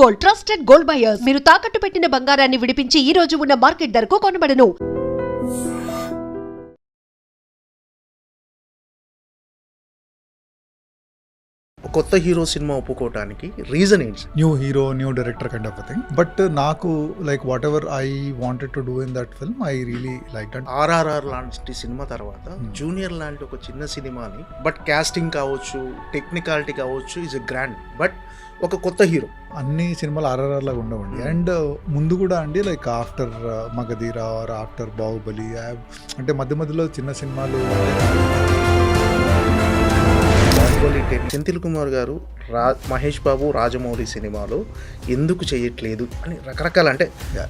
Gold, trusted gold buyers. మీరు తాకట్టు పెట్టిన బంగారాన్ని విడిపించి ఈ రోజు ఉన్న మార్కెట్ ధరకు కొనబడను. కొత్త హీరో సినిమా ఒప్పుకోవటానికి రీజన్ ఏంటి? New hero, new director kind of thing. But నాకు like whatever I wanted to do in that film I really like that. RRR లాంటి సినిమా తర్వాత జూనియర్ లాంటి ఒక చిన్న సినిమాని, బట్ కాస్టింగ్ కావచ్చు, టెక్నికాలిటీ కావచ్చు, ఇస్ ఎ గ్రాండ్, బట్ ఒక కొత్త హీరో. అన్ని సినిమాలు ఆర్ఆర్ఆర్ లాగా ఉండవండి. అండ్ ముందు కూడా అండి like after Magadheera or after Baahubali, అంటే మధ్య మధ్యలో చిన్న సినిమాలు. సెంథిల్ కుమార్ గారు మహేష్ బాబు రాజమౌళి సినిమాలో ఎందుకు చేయట్లేదు అని రకరకాల, అంటే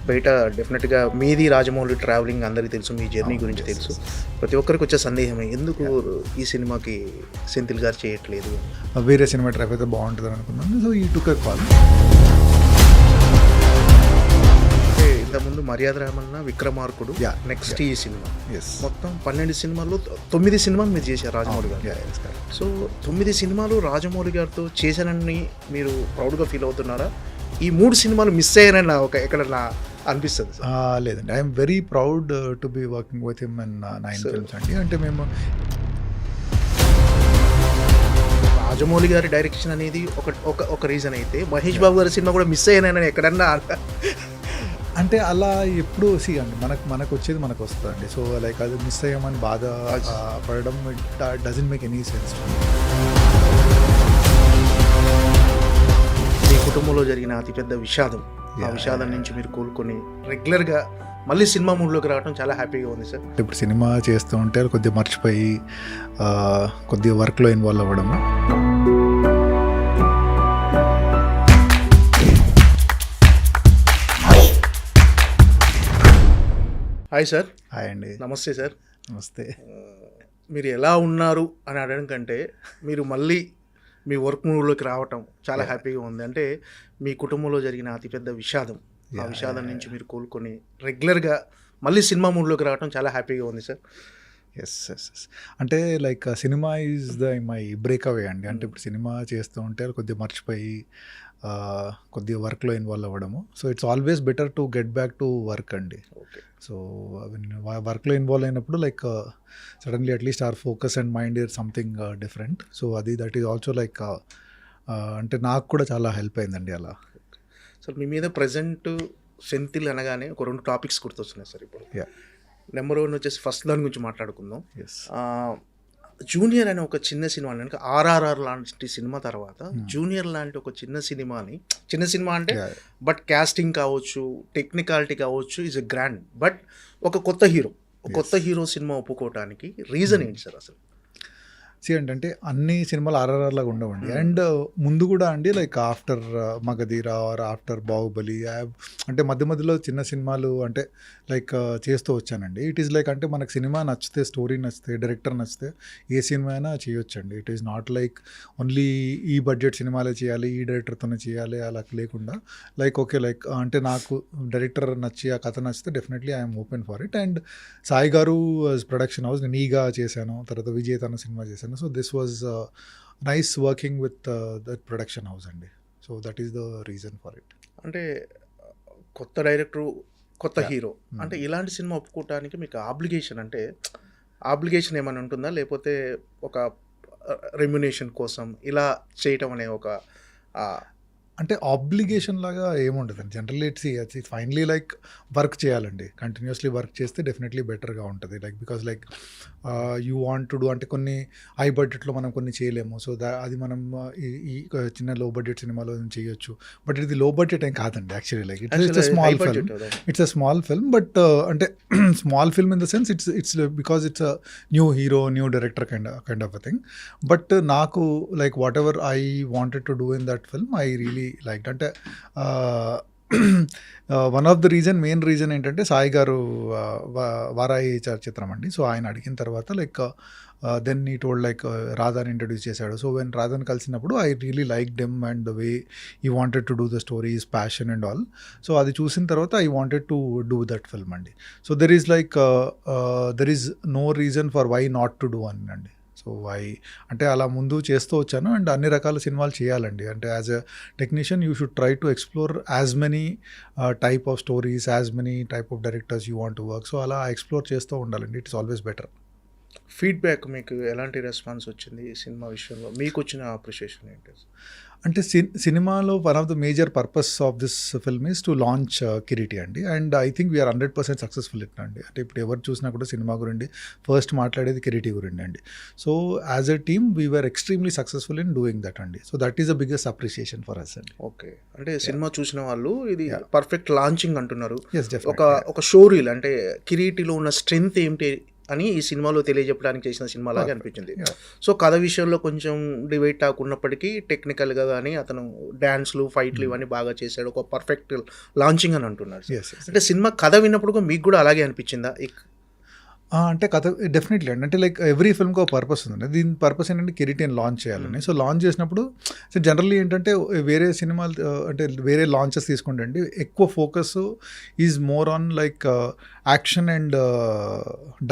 బయట డెఫినెట్గా మీది రాజమౌళి ట్రావెలింగ్ అందరికీ తెలుసు, మీ జర్నీ గురించి తెలుసు, ప్రతి ఒక్కరికి వచ్చే సందేహమే ఎందుకు ఈ సినిమాకి సెంథిల్ గారు చేయట్లేదు. వేరే సినిమా ట్రాక్ అయితే బాగుంటుంది అనుకున్నాను. So he took call. ఇంతకుముందు మర్యాద రామన్న, విక్రమార్కుడు, నెక్స్ట్ ఈ సినిమా, మొత్తం 12 సినిమాల్లో 9 సినిమాలు మీరు చేశారు రాజమౌళి గారు. సో 9 సినిమాలు రాజమౌళి గారితో చేశానని మీరు ప్రౌడ్గా ఫీల్ అవుతున్నారా? ఈ 3 సినిమాలు మిస్ అయ్యానని ఎక్కడ అనిపిస్తుంది? లేదండి, I'm very proud to be working with him in 9 films అండి. అంటే మేము రాజమౌళి గారి డైరెక్షన్ అనేది ఒక రీజన్ అయితే, మహేష్ బాబు గారి సినిమా కూడా మిస్ అయ్యానని ఎక్కడన్నా అంటే అలా ఎప్పుడు అండి మనకు వచ్చేది మనకు వస్తుందండి. సో లైక్ అది మిస్ అయ్యామని బాధ పడడం డజంట్ మేక్ ఎనీ సెన్స్. మీ కుటుంబంలో జరిగిన అతిపెద్ద విషాదం, ఆ విషాదం నుంచి మీరు కోలుకొని రెగ్యులర్గా మళ్ళీ సినిమా మూడ్లోకి రావడం చాలా హ్యాపీగా ఉంది సార్. ఇప్పుడు సినిమా చేస్తూ ఉంటే కొద్దిగా మర్చిపోయి కొద్దిగా వర్క్లో ఇన్వాల్వ్ అవ్వడము. Hi sir. హాయ్ అండి. నమస్తే సార్. నమస్తే. మీరు ఎలా ఉన్నారు అని అడగడం కంటే మీరు మళ్ళీ మీ వర్క్ మూడ్లోకి రావటం చాలా హ్యాపీగా ఉంది. అంటే మీ కుటుంబంలో జరిగిన అతిపెద్ద విషాదం, ఆ విషాదం నుంచి మీరు కోలుకొని రెగ్యులర్గా మళ్ళీ సినిమా మూడ్లోకి రావడం చాలా హ్యాపీగా ఉంది సార్. ఎస్. అంటే like cinema is my breakaway అండి. అంటే ఇప్పుడు సినిమా చేస్తూ ఉంటే కొద్దిగా మర్చిపోయి కొద్దిగా వర్క్లో ఇన్వాల్వ్ అవ్వడము. So it's always better to get back to work అండి. ఓకే. సో వర్క్లో ఇన్వాల్వ్ అయినప్పుడు like suddenly at least our focus and mind is something different. So that is also like అంటే నాకు కూడా చాలా హెల్ప్ అయిందండి అలా. సార్ మీ మీద ప్రజెంట్ సెంథిల్ అనగానే ఒక 2 టాపిక్స్ గుర్తొస్తున్నాయి సార్. ఇప్పుడు నెంబర్ 1 వచ్చేసి ఫస్ట్ దాని గురించి మాట్లాడుకుందాం. జూనియర్ అనే ఒక చిన్న సినిమా, అంటే ఆర్ఆర్ఆర్ లాంటి సినిమా తర్వాత జూనియర్ లాంటి ఒక చిన్న సినిమా అంటే బట్ కాస్టింగ్ కావచ్చు, టెక్నికాలిటీ కావచ్చు, ఇస్ ఎ గ్రాండ్, బట్ ఒక కొత్త హీరో సినిమా ఒప్పుకోవటానికి రీజన్ ఏంటి సార్ అసలు? అంటే అన్ని సినిమాలు ఆర్ఆర్ఆర్ లాగా ఉండవండి. అండ్ ముందు కూడా అండి like after Magadheera or after Baahubali, అంటే మధ్య మధ్యలో చిన్న సినిమాలు అంటే లైక్ చేస్తూ వచ్చానండి. ఇట్ ఈస్ లైక్ అంటే మనకు సినిమా నచ్చితే, స్టోరీ నచ్చితే, డైరెక్టర్ నచ్చితే ఏ సినిమా అయినా చేయొచ్చండి. It is not like only ఈ బడ్జెట్ సినిమాలే చేయాలి, ఈ డైరెక్టర్తోనే చేయాలి అలా లేకుండా లైక్ ఓకే లైక్ అంటే నాకు డైరెక్టర్ నచ్చి ఆ కథ నచ్చితే definitely I'm open for it. And Sai గారు ప్రొడక్షన్ హౌస్, నేను ఈగా చేశాను, తర్వాత విజయ్ తన సినిమా చేశాను. So this was nice working with that production house అండి. So that is the reason for it. అంటే కొత్త డైరెక్టరు, కొత్త హీరో, అంటే ఇలాంటి సినిమా ఒప్పుకోవటానికి మీకు ఆబ్లిగేషన్ ఏమైనా ఉంటుందా, లేకపోతే ఒక రెమ్యునేషన్ కోసం ఇలా చేయటం అనే ఒక అంటే ఆబ్లిగేషన్ లాగా ఏముంటుందండి. Generally it's finally like work చేయాలండి. కంటిన్యూస్లీ వర్క్ చేస్తే డెఫినెట్లీ బెటర్గా ఉంటుంది. Like because like you want to do, అంటే కొన్ని హై బడ్జెట్లో మనం కొన్ని చేయలేము. సో అది మనం ఈ చిన్న లో బడ్జెట్ సినిమాలో చేయొచ్చు. బట్ ఇది లో బడ్జెట్ ఏం కాదండి actually. Like it's a small film but అంటే small film in the sense it's because it's a new hero, new director kind of thing. But నాకు like whatever I wanted to do in that film I really like. అంటే one of the main reason ఏంటంటే సాయి గారు వారాయి చిత్రం అండి. So ఆయన అడిగిన తర్వాత like then he told like రాధాని ఇంట్రడ్యూస్ చేశాడు. సో వెన్ రాధాని కలిసినప్పుడు I really like them and the way he wanted to do the story, his passion and all. So అది చూసిన తర్వాత I wanted to do that film అండి. So there is no reason for why not to do అని అండి. So అంటే అలా ముందు చేస్తూ వచ్చాను అండ్ అన్ని రకాల సినిమాలు చేయాలండి. అంటే as a technician you should try to explore as many type of stories, as many type of directors you want to work. So అలా ఎక్స్ప్లోర్ చేస్తూ ఉండాలండి. It's always better. ఫీడ్బ్యాక్ మీకు ఎలాంటి రెస్పాన్స్ వచ్చింది ఈ సినిమా విషయంలో? మీకు వచ్చిన అప్రిషియేషన్ ఏంటి? అంటే సినిమాలో one of the major purpose of this film is to launch Kireeti అండి. And I think we're 100% successful అండి. అంటే ఇప్పుడు ఎవరు చూసినా కూడా సినిమా గురించి ఫస్ట్ మాట్లాడేది కిరీటి గురించి అండి. So as a team we're extremely successful in doing that అండి. So that is the biggest appreciation for us అండి. ఓకే, అంటే సినిమా చూసిన వాళ్ళు ఇది పర్ఫెక్ట్ లాంచింగ్ అంటున్నారు. ఒక షో రీల్ అంటే కిరీటిలో ఉన్న స్ట్రెంగ్త్ ఏంటి అని ఈ సినిమాలో తెలియజెప్పడానికి చేసిన సినిమా లాగా అనిపించింది. సో కథ విషయంలో కొంచెం డివైడ్ టాక్ ఉన్నప్పటికీ టెక్నికల్గా కానీ అతను డ్యాన్స్లు, ఫైట్లు ఇవన్నీ బాగా చేశాడు. ఒక పర్ఫెక్ట్ లాంచింగ్ అని అంటున్నారు. అంటే సినిమా కథ విన్నప్పుడు మీకు కూడా అలాగే అనిపించిందా? అంటే కథ డెఫినెట్లీ అండి. అంటే లైక్ ఎవ్రీ ఫిల్మ్కి ఒక పర్పస్ ఉందండి. దీని పర్పస్ ఏంటంటే కిరీటిని లాంచ్ చేయాలని. సో లాంచ్ చేసినప్పుడు సో జనరల్లీ ఏంటంటే వేరే సినిమాలు అంటే వేరే లాంచెస్ తీసుకుంటే అండి ఎక్కువ focus is more on like action and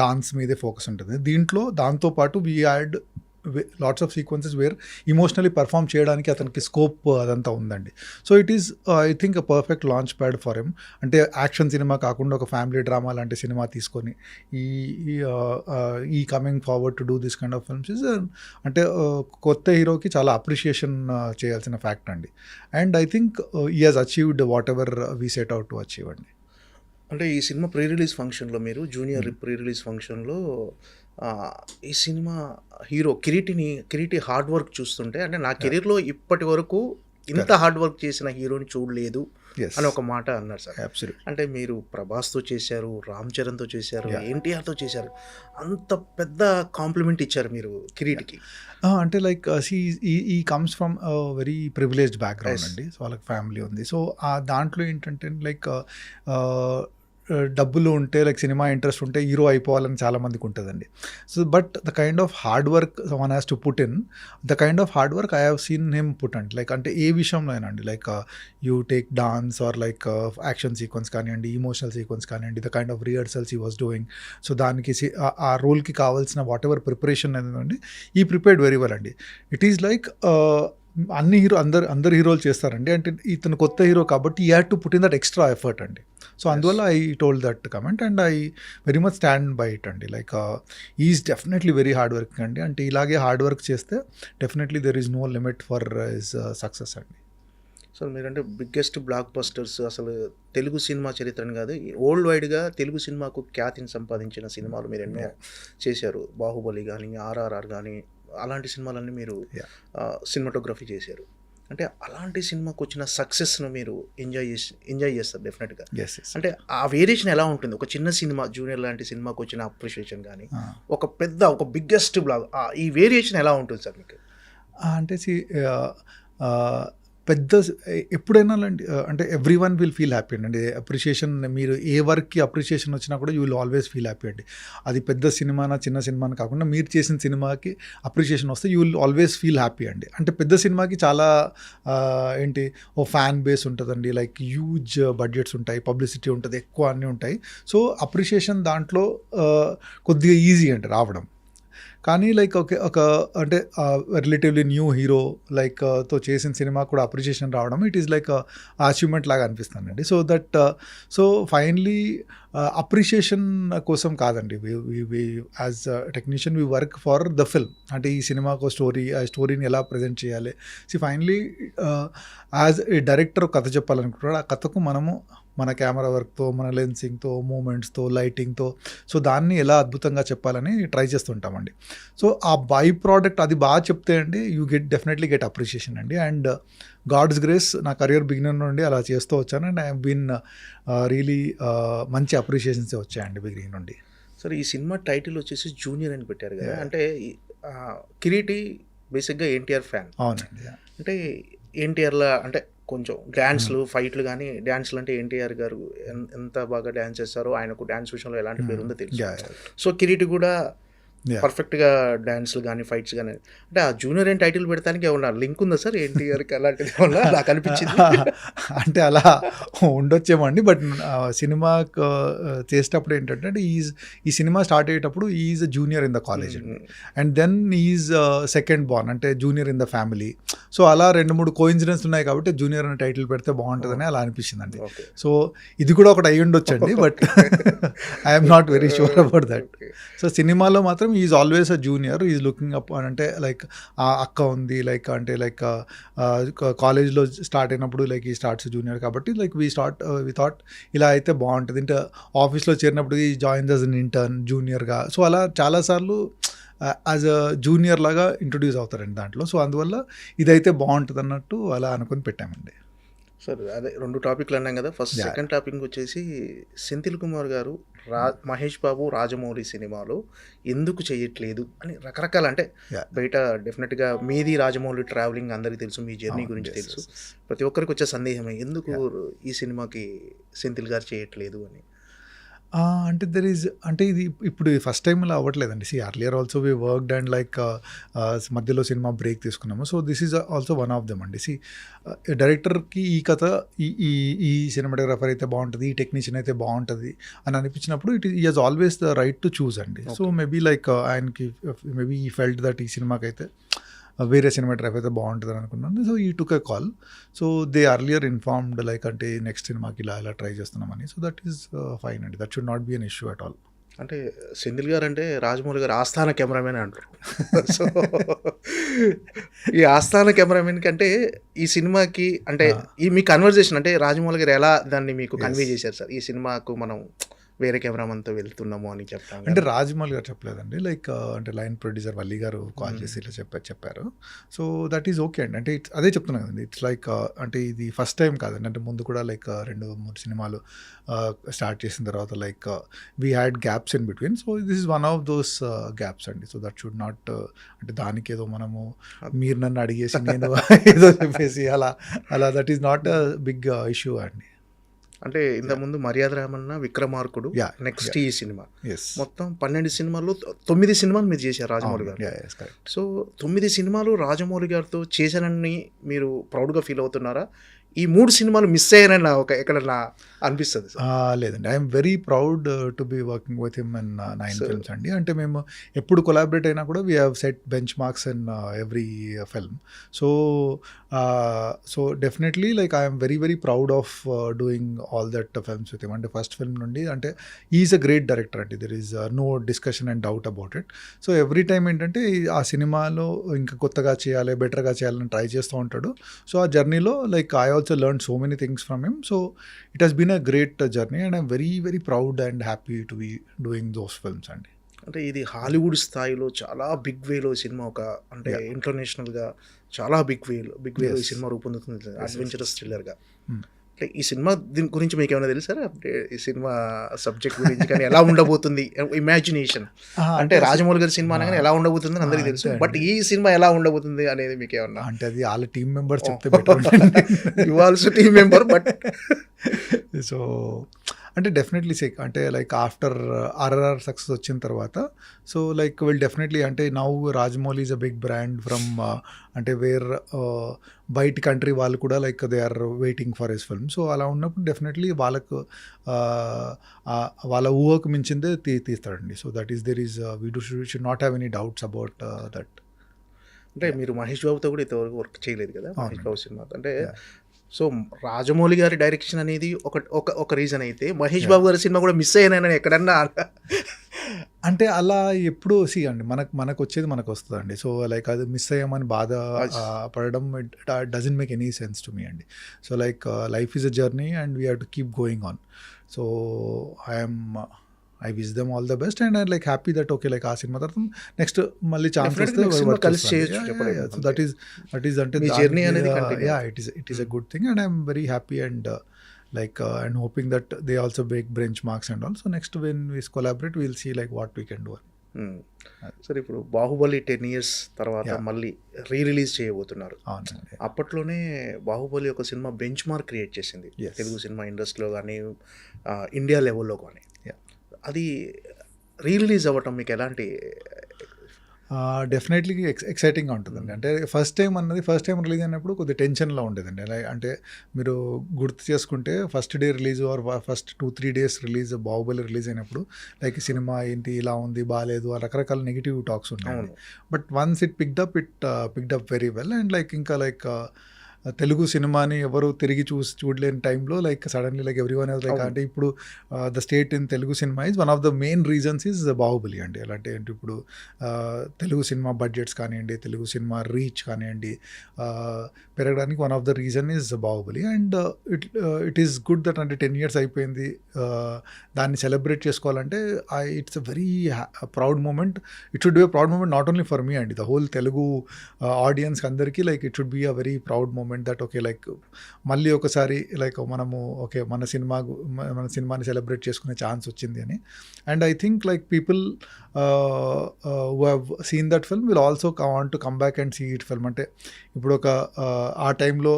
dance మీదే ఫోకస్ ఉంటుంది. దీంట్లో దాంతోపాటు we add lots of sequences where emotionally perform చేయడానికి అతనికి స్కోప్ అదంతా ఉందండి. So it is I think a perfect launch pad for him. అంటే యాక్షన్ సినిమా కాకుండా ఒక ఫ్యామిలీ డ్రామా లాంటి సినిమా తీసుకొని ఈ coming forward to do this kind of films is అంటే కొత్త హీరోకి చాలా అప్రిషియేషన్ చేయాల్సిన ఫ్యాక్ట్ అండి. And I think he has achieved what ever we set out to achieve అండి. అంటే ఈ సినిమా ప్రీ రిలీజ్ ఫంక్షన్లో మీరు జూనియర్ ప్రీ రిలీజ్ ఫంక్షన్లో ఈ cinema hero Kireeti hard work చూస్తుంటే అంటే నా కెరీర్లో ఇప్పటి వరకు ఇంత హార్డ్ వర్క్ చేసిన హీరోని చూడలేదు అని ఒక మాట అన్నారు సార్. అంటే మీరు ప్రభాస్తో చేశారు, రామ్ చరణ్తో చేశారు, ఎన్టీఆర్తో చేశారు, అంత పెద్ద కాంప్లిమెంట్ ఇచ్చారు మీరు కిరీటికి. అంటే like he comes from very privileged background అండి. సో వాళ్ళకి ఫ్యామిలీ ఉంది. సో దాంట్లో ఏంటంటే లైక్ డబ్బులు ఉంటే లైక్ సినిమా ఇంట్రెస్ట్ ఉంటే హీరో అయిపోవాలని చాలామందికి ఉంటుందండి. So but the kind of hard work one has to put in, the kind of hard work I have seen him put అండి. లైక్ అంటే ఏ విషయంలో అయినా అండి, like you take dance or like action sequence కానివ్వండి, emotional sequence కానివ్వండి, the kind of rehearsals he was doing. So దానికి ఆ రోల్కి కావాల్సిన వాట్ ఎవర్ ప్రిపరేషన్ అనేది ఈ ప్రిపేర్డ్ వెరీ వెల్ అండి. ఇట్ ఈస్ లైక్ అందరు హీరోలు చేస్తారండి. అంటే ఇతను కొత్త హీరో కాబట్టి he had to put in that extra effort అండి. సో అందువల్ల I told that comment and I very much stand by it అండి. Like he's definitely very hard working అండి. అంటే ఇలాగే హార్డ్ వర్క్ చేస్తే definitely there is no limit for his success అండి. So మీరంటే biggest black busters అసలు Telugu cinema చరిత్రని కాదు, వరల్డ్ వైడ్గా తెలుగు సినిమాకు ఖ్యాతిని సంపాదించిన సినిమాలు మీరు ఎన్నో చేశారు. బాహుబలి కానీ, ఆర్ఆర్ఆర్ కానీ, అలాంటి సినిమాలన్నీ మీరు సినిమాటోగ్రఫీ చేశారు. అంటే అలాంటి సినిమాకి వచ్చిన సక్సెస్ను మీరు ఎంజాయ్ చేస్తారు డెఫినెట్గా. అంటే ఆ వేరియేషన్ ఎలా ఉంటుంది? ఒక చిన్న సినిమా జూనియర్ లాంటి సినిమాకి వచ్చిన అప్రిషియేషన్ కానీ, ఒక బిగ్గెస్ట్ బ్లాగ్, ఈ వేరియేషన్ ఎలా ఉంటుంది సార్ మీకు? అంటే పెద్ద ఎప్పుడైనా అంటే every one will feel happy అండి. అప్రిషియేషన్ మీరు ఏ వర్క్కి అప్రిషియేషన్ వచ్చినా కూడా you will always feel happy అండి. అది పెద్ద సినిమానా చిన్న సినిమానా కాకుండా మీరు చేసిన సినిమాకి అప్రిషియేషన్ వస్తే you will always feel happy అండి. అంటే పెద్ద సినిమాకి చాలా ఏంటి ఓ ఫ్యాన్ బేస్ ఉంటుందండి, లైక్ హ్యూజ్ బడ్జెట్స్ ఉంటాయి, పబ్లిసిటీ ఉంటుంది, ఎక్కువ అన్నీ ఉంటాయి. సో అప్రిషియేషన్ దాంట్లో కొద్దిగా ఈజీ అండి రావడం. కానీ లైక్ ఒక అంటే రిలేటివ్లీ న్యూ హీరో లైక్ తో చేసిన సినిమా కూడా అప్రిషియేషన్ రావడం ఇట్ ఈస్ లైక్ అచీవ్మెంట్ లాగా అనిపిస్తుందండి. సో ఫైనలీ అప్రిషియేషన్ కోసం కాదండి, as technician we work for the film. అంటే ఈ సినిమాకు ఆ స్టోరీని ఎలా ప్రజెంట్ చేయాలి. ఫైనలీ యాజ్ ఏ డైరెక్టర్ కథ చెప్పాలనుకుంటున్నాడు, ఆ కథకు మనము మన కెమెరా వర్క్తో, మన లెన్సింగ్తో, మూమెంట్స్తో, లైటింగ్తో సో దాన్ని ఎలా అద్భుతంగా చెప్పాలని ట్రై చేస్తుంటామండి. సో ఆ బై ప్రోడక్ట్ అది బాగా చెప్తే అండి యూ డెఫినెట్లీ గెట్ అప్రిషియేషన్ అండి. అండ్ గాడ్స్ గ్రేస్ నా కెరియర్ బిగినర్ నుండి అలా చేస్తూ వచ్చాను and I have been really మంచి అప్రిషియేషన్స్ వచ్చాయండి బిగినింగ్ నుండి. సరే, ఈ సినిమా టైటిల్ వచ్చేసి జూనియర్ అని పెట్టారు కదా, అంటే కిరీటి బేసిక్గా ఎన్టీఆర్ ఫ్యాన్. అవునండి. అంటే ఎన్టీఆర్లా అంటే కొంచెం డ్యాన్స్లు, ఫైట్లు కానీ, డ్యాన్స్లు అంటే ఎన్టీఆర్ గారు ఎంత బాగా డ్యాన్స్ చేస్తారో, ఆయనకు డ్యాన్స్ విషయంలో ఎలాంటి పేరు ఉందో తెలుసు. సో కిరీటి కూడా Yeah. పర్ఫెక్ట్గా డాన్స్లు కానీ ఫైట్స్ కానీ అంటే ఆ జూనియర్ అని టైటిల్ పెడతానికి ఏమన్నా లింక్ ఉందా సార్ ఎన్టీఆర్కి అలాంటిది ఏమన్నా నాకు అనిపించింది. అంటే అలా ఉండొచ్చేమో అండి. బట్ సినిమా చేసేటప్పుడు ఏంటంటే ఈ సినిమా స్టార్ట్ అయ్యేటప్పుడు he's junior in the college and then he's second born అంటే junior in the family. So అలా 2-3 కోఇన్సిడెన్స్ ఉన్నాయి కాబట్టి జూనియర్ అనే టైటిల్ పెడితే బాగుంటుందని అలా అనిపించిందండి. ఓకే. సో ఇది కూడా ఒకటి అయ్యి ఉండొచ్చండి, but I'm not very sure about that. So సినిమాలో మాత్రం is always a junior, is looking up అంటే లైక్ ఆ అక్క ఉంది లైక్ అంటే లైక్ కాలేజ్లో స్టార్ట్ అయినప్పుడు లైక్ ఈ స్టార్ట్స్ జూనియర్ కాబట్టి లైక్ వి థాట్ ఇలా అయితే బాగుంటుంది. అంటే ఆఫీస్లో చేరినప్పుడు he joins as an intern జూనియర్గా. సో అలా చాలాసార్లు యాజ్ అ జూనియర్ లాగా ఇంట్రొడ్యూస్ అవుతారండి దాంట్లో. సో అందువల్ల ఇదైతే బాగుంటుంది అన్నట్టు అలా అనుకుని పెట్టామండి. సార్ అదే 2 టాపిక్లు అన్నాం కదా. First Yeah. సెకండ్ టాపిక్ వచ్చేసి సెంథిల్ కుమార్ గారు మహేష్ బాబు రాజమౌళి సినిమాలో ఎందుకు చేయట్లేదు అని రకరకాల అంటే Yeah. బయట డెఫినెట్గా మీది రాజమౌళి ట్రావెలింగ్ అందరికీ తెలుసు, మీ జర్నీ గురించి Yes, తెలుసు. yes, yes. ప్రతి ఒక్కరికి వచ్చే సందేహమే ఎందుకు ఈ సినిమాకి సెంథిల్ గారు చేయట్లేదు అని. అంటే అంటే ఇది ఇప్పుడు ఫస్ట్ టైం ఇలా అవ్వట్లేదండి. Earlier also we worked and like మధ్యలో సినిమా బ్రేక్ తీసుకున్నాము. So this is also one of them అండి. డైరెక్టర్కి ఈ కథ ఈ సినిమాటోగ్రాఫర్ అయితే బాగుంటుంది, ఈ టెక్నీషియన్ అయితే బాగుంటుంది అని అనిపించినప్పుడు ఈ has always the right to choose అండి. సో మేబీ లైక్ ఆయనకి మేబీ ఈ ఫెల్ట్ దట్ ఈ సినిమాకి అయితే వేరే సినిమాటోగ్రఫీ అయితే బాగుంటుంది అని అనుకున్నాను. So he took a call. So they earlier informed like అంటే నెక్స్ట్ సినిమాకి ఇలా ట్రై చేస్తున్నామని. సో దట్ ఈస్ ఫైన్ అండి. That should not be an issue at all. అంటే సెంథిల్ గారు అంటే రాజమౌళి గారు ఆస్థాన కెమెరామెన్ అంటారు. సో ఈ ఆస్థాన కెమెరామెన్ కంటే ఈ సినిమాకి అంటే ఈ మీ కన్వర్జేషన్ అంటే రాజమౌళి గారు ఎలా దాన్ని మీకు కన్వే చేశారు సార్, ఈ సినిమాకు మనం వేరే కెమెరామన్తో వెళ్తున్నాము అని చెప్తాను. అంటే రాజమౌళి గారు చెప్పలేదండి. లైక్ అంటే లైన్ ప్రొడ్యూసర్ వల్లి గారు కాల్ చేసి ఇలా చెప్పారు. సో దట్ ఈజ్ ఓకే అండి. అంటే అదే చెప్తున్నాను కదండి. ఇట్స్ లైక్ అంటే ఇది ఫస్ట్ టైం కాదండి. అంటే ముందు కూడా లైక్ 2-3 సినిమాలు స్టార్ట్ చేసిన తర్వాత like we had gaps in between. So this is one of those gaps అండి. సో దట్ షుడ్ నాట్ అంటే దానికి ఏదో మనము మీరు నన్ను అడిగేసి నేను ఏదో చెప్పేసి అలా that is not a big issue అండి. అంటే ఇంతకుముందు మర్యాద రామన్న, విక్రమార్కుడు, నెక్స్ట్ ఈ సినిమా మొత్తం 12 సినిమాల్లో 9 సినిమాలు మీరు చేశారు రాజమౌళి గారు. సో 9 సినిమాలు రాజమౌళి గారితో చేశానని మీరు ప్రౌడ్గా ఫీల్ అవుతున్నారా? ఈ 3 సినిమాలు మిస్ అయ్యారని ఎక్కడన్నా అనిపిస్తుంది? లేదండి, I'm very proud to be working with him in 9 films అండి. అంటే మేము ఎప్పుడు కొలాబరేట్ అయినా కూడా we have set benchmarks in every film. So definitely like I'm very proud of doing all that films with him. అంటే first film నుండి అంటే is a great director అండి. There is no discussion and doubt about it. So every time ఏంటంటే ఆ సినిమాలో ఇంకా కొత్తగా చేయాలి, బెటర్గా చేయాలని ట్రై చేస్తూ ఉంటాడు. సో ఆ జర్నీలో like I also learn so many things from him. So it has been a great journey and I'm very proud and happy to be doing those films అండి. అంటే ఇది హాలీవుడ్ స్థాయిలో చాలా బిగ్ వేలో సినిమా ఒక అంటే ఇంటర్నేషనల్గా చాలా బిగ్ వేలో ఈ సినిమా రూపొందుతుంది, అడ్వెంచరస్ థ్రిల్లర్గా. అంటే ఈ సినిమా దీని గురించి మీకు ఏమైనా తెలుసారా? అంటే ఈ సినిమా సబ్జెక్ట్ గురించి కానీ ఎలా ఉండబోతుంది, ఇమాజినేషన్ అంటే రాజమౌళి గారి సినిమా అనగానే ఎలా ఉండబోతుంది అని అందరికీ తెలుసు, బట్ ఈ సినిమా ఎలా ఉండబోతుంది అనేది మీకు ఏమన్నా అంటే అది వాళ్ళ టీమ్ మెంబర్స్ చెప్తే better. You also team member but so అంటే డెఫినెట్లీ అంటే లైక్ ఆఫ్టర్ ఆర్ఆర్ఆర్ సక్సెస్ వచ్చిన తర్వాత సో లైక్ విల్ డెఫినెట్లీ అంటే now Rajamouli is a big brand from అంటే వేర్ బయట కంట్రీ వాళ్ళు కూడా like they are waiting for his film. So అలా ఉన్నప్పుడు డెఫినెట్లీ వాళ్ళకు వాళ్ళ ఊహకు మించిందే తీస్తాడండి. So that is there is we should not have any doubts about that. అంటే మీరు మహేష్ బాబుతో కూడా ఇంతవరకు వర్క్ చేయలేదు కదా మహేష్ బాబు సినిమా అంటే. సో రాజమౌళి గారి డైరెక్షన్ అనేది ఒక రీజన్ అయితే మహేష్ బాబు గారి సినిమా కూడా మిస్ అయ్యానని ఎక్కడన్నా అంటే అలా ఎప్పుడూ అండి మనకు వచ్చేది మనకు వస్తుందండి. సో లైక్ అది మిస్ అయ్యామని బాధ పడడం doesn't make any sense to me అండి. So like life is a journey and we have to keep going on. So I wish them all the best and I like happy that okay like ఆ cinema తర్వాత next మళ్ళీ chance వస్తే కలిసి చేయొచ్చు. So that is అంటే it is a good thing and I'm very happy and like and hoping that they also break benchmarks and all. So next when we collaborate we'll see like what we can do. సరే, ఇప్పుడు Baahubali 10 years తర్వాత మళ్ళీ release చేయబోతున్నారు. అప్పట్లోనే బాహుబలి ఒక cinema bench mark create చేసింది Telugu cinema ఇండస్ట్రీలో కానీ ఇండియా లెవెల్లో కానీ. అది రిలీజ్ అవ్వటం మీకు ఎలాంటి డెఫినెట్లీ ఎక్సైటింగ్గా ఉంటుందండి. అంటే ఫస్ట్ టైం రిలీజ్ అయినప్పుడు కొద్దిగా టెన్షన్లో ఉండేదండి. అంటే మీరు గుర్తు చేసుకుంటే first day release are first 2-3 days release Baahubali release అయినప్పుడు లైక్ సినిమా ఏంటి ఇలా ఉంది బాగాలేదు రకరకాల నెగిటివ్ టాక్స్ ఉన్నాయి. But once it picked up very well and like ఇంకా లైక్ తెలుగు సినిమాని ఎవరు తిరిగి చూడలేని టైంలో like suddenly like everyone like అంటే ఇప్పుడు the state in Telugu cinema is one of the main reasons is Baahubali అండి. ఎలా అంటే ఇప్పుడు తెలుగు సినిమా బడ్జెట్స్ కానివ్వండి, తెలుగు సినిమా రీచ్ కానివ్వండి పెరగడానికి one of the reason is Baahubali. And it is good that అంటే 10 years అయిపోయింది, దాన్ని సెలబ్రేట్ చేసుకోవాలంటే it's a very proud moment. It should be a proud moment not only for me అండి, the whole Telugu audience అందరికీ like it should be a very proud moment that okay like మళ్ళీ ఒకసారి like మనము okay మన సినిమాని celebrate చేసుకునే chance వచ్చింది అని. And I think like people who have seen that film will also want to come back and see it film. అంటే ఇప్పుడు ఒక ఆ టైంలో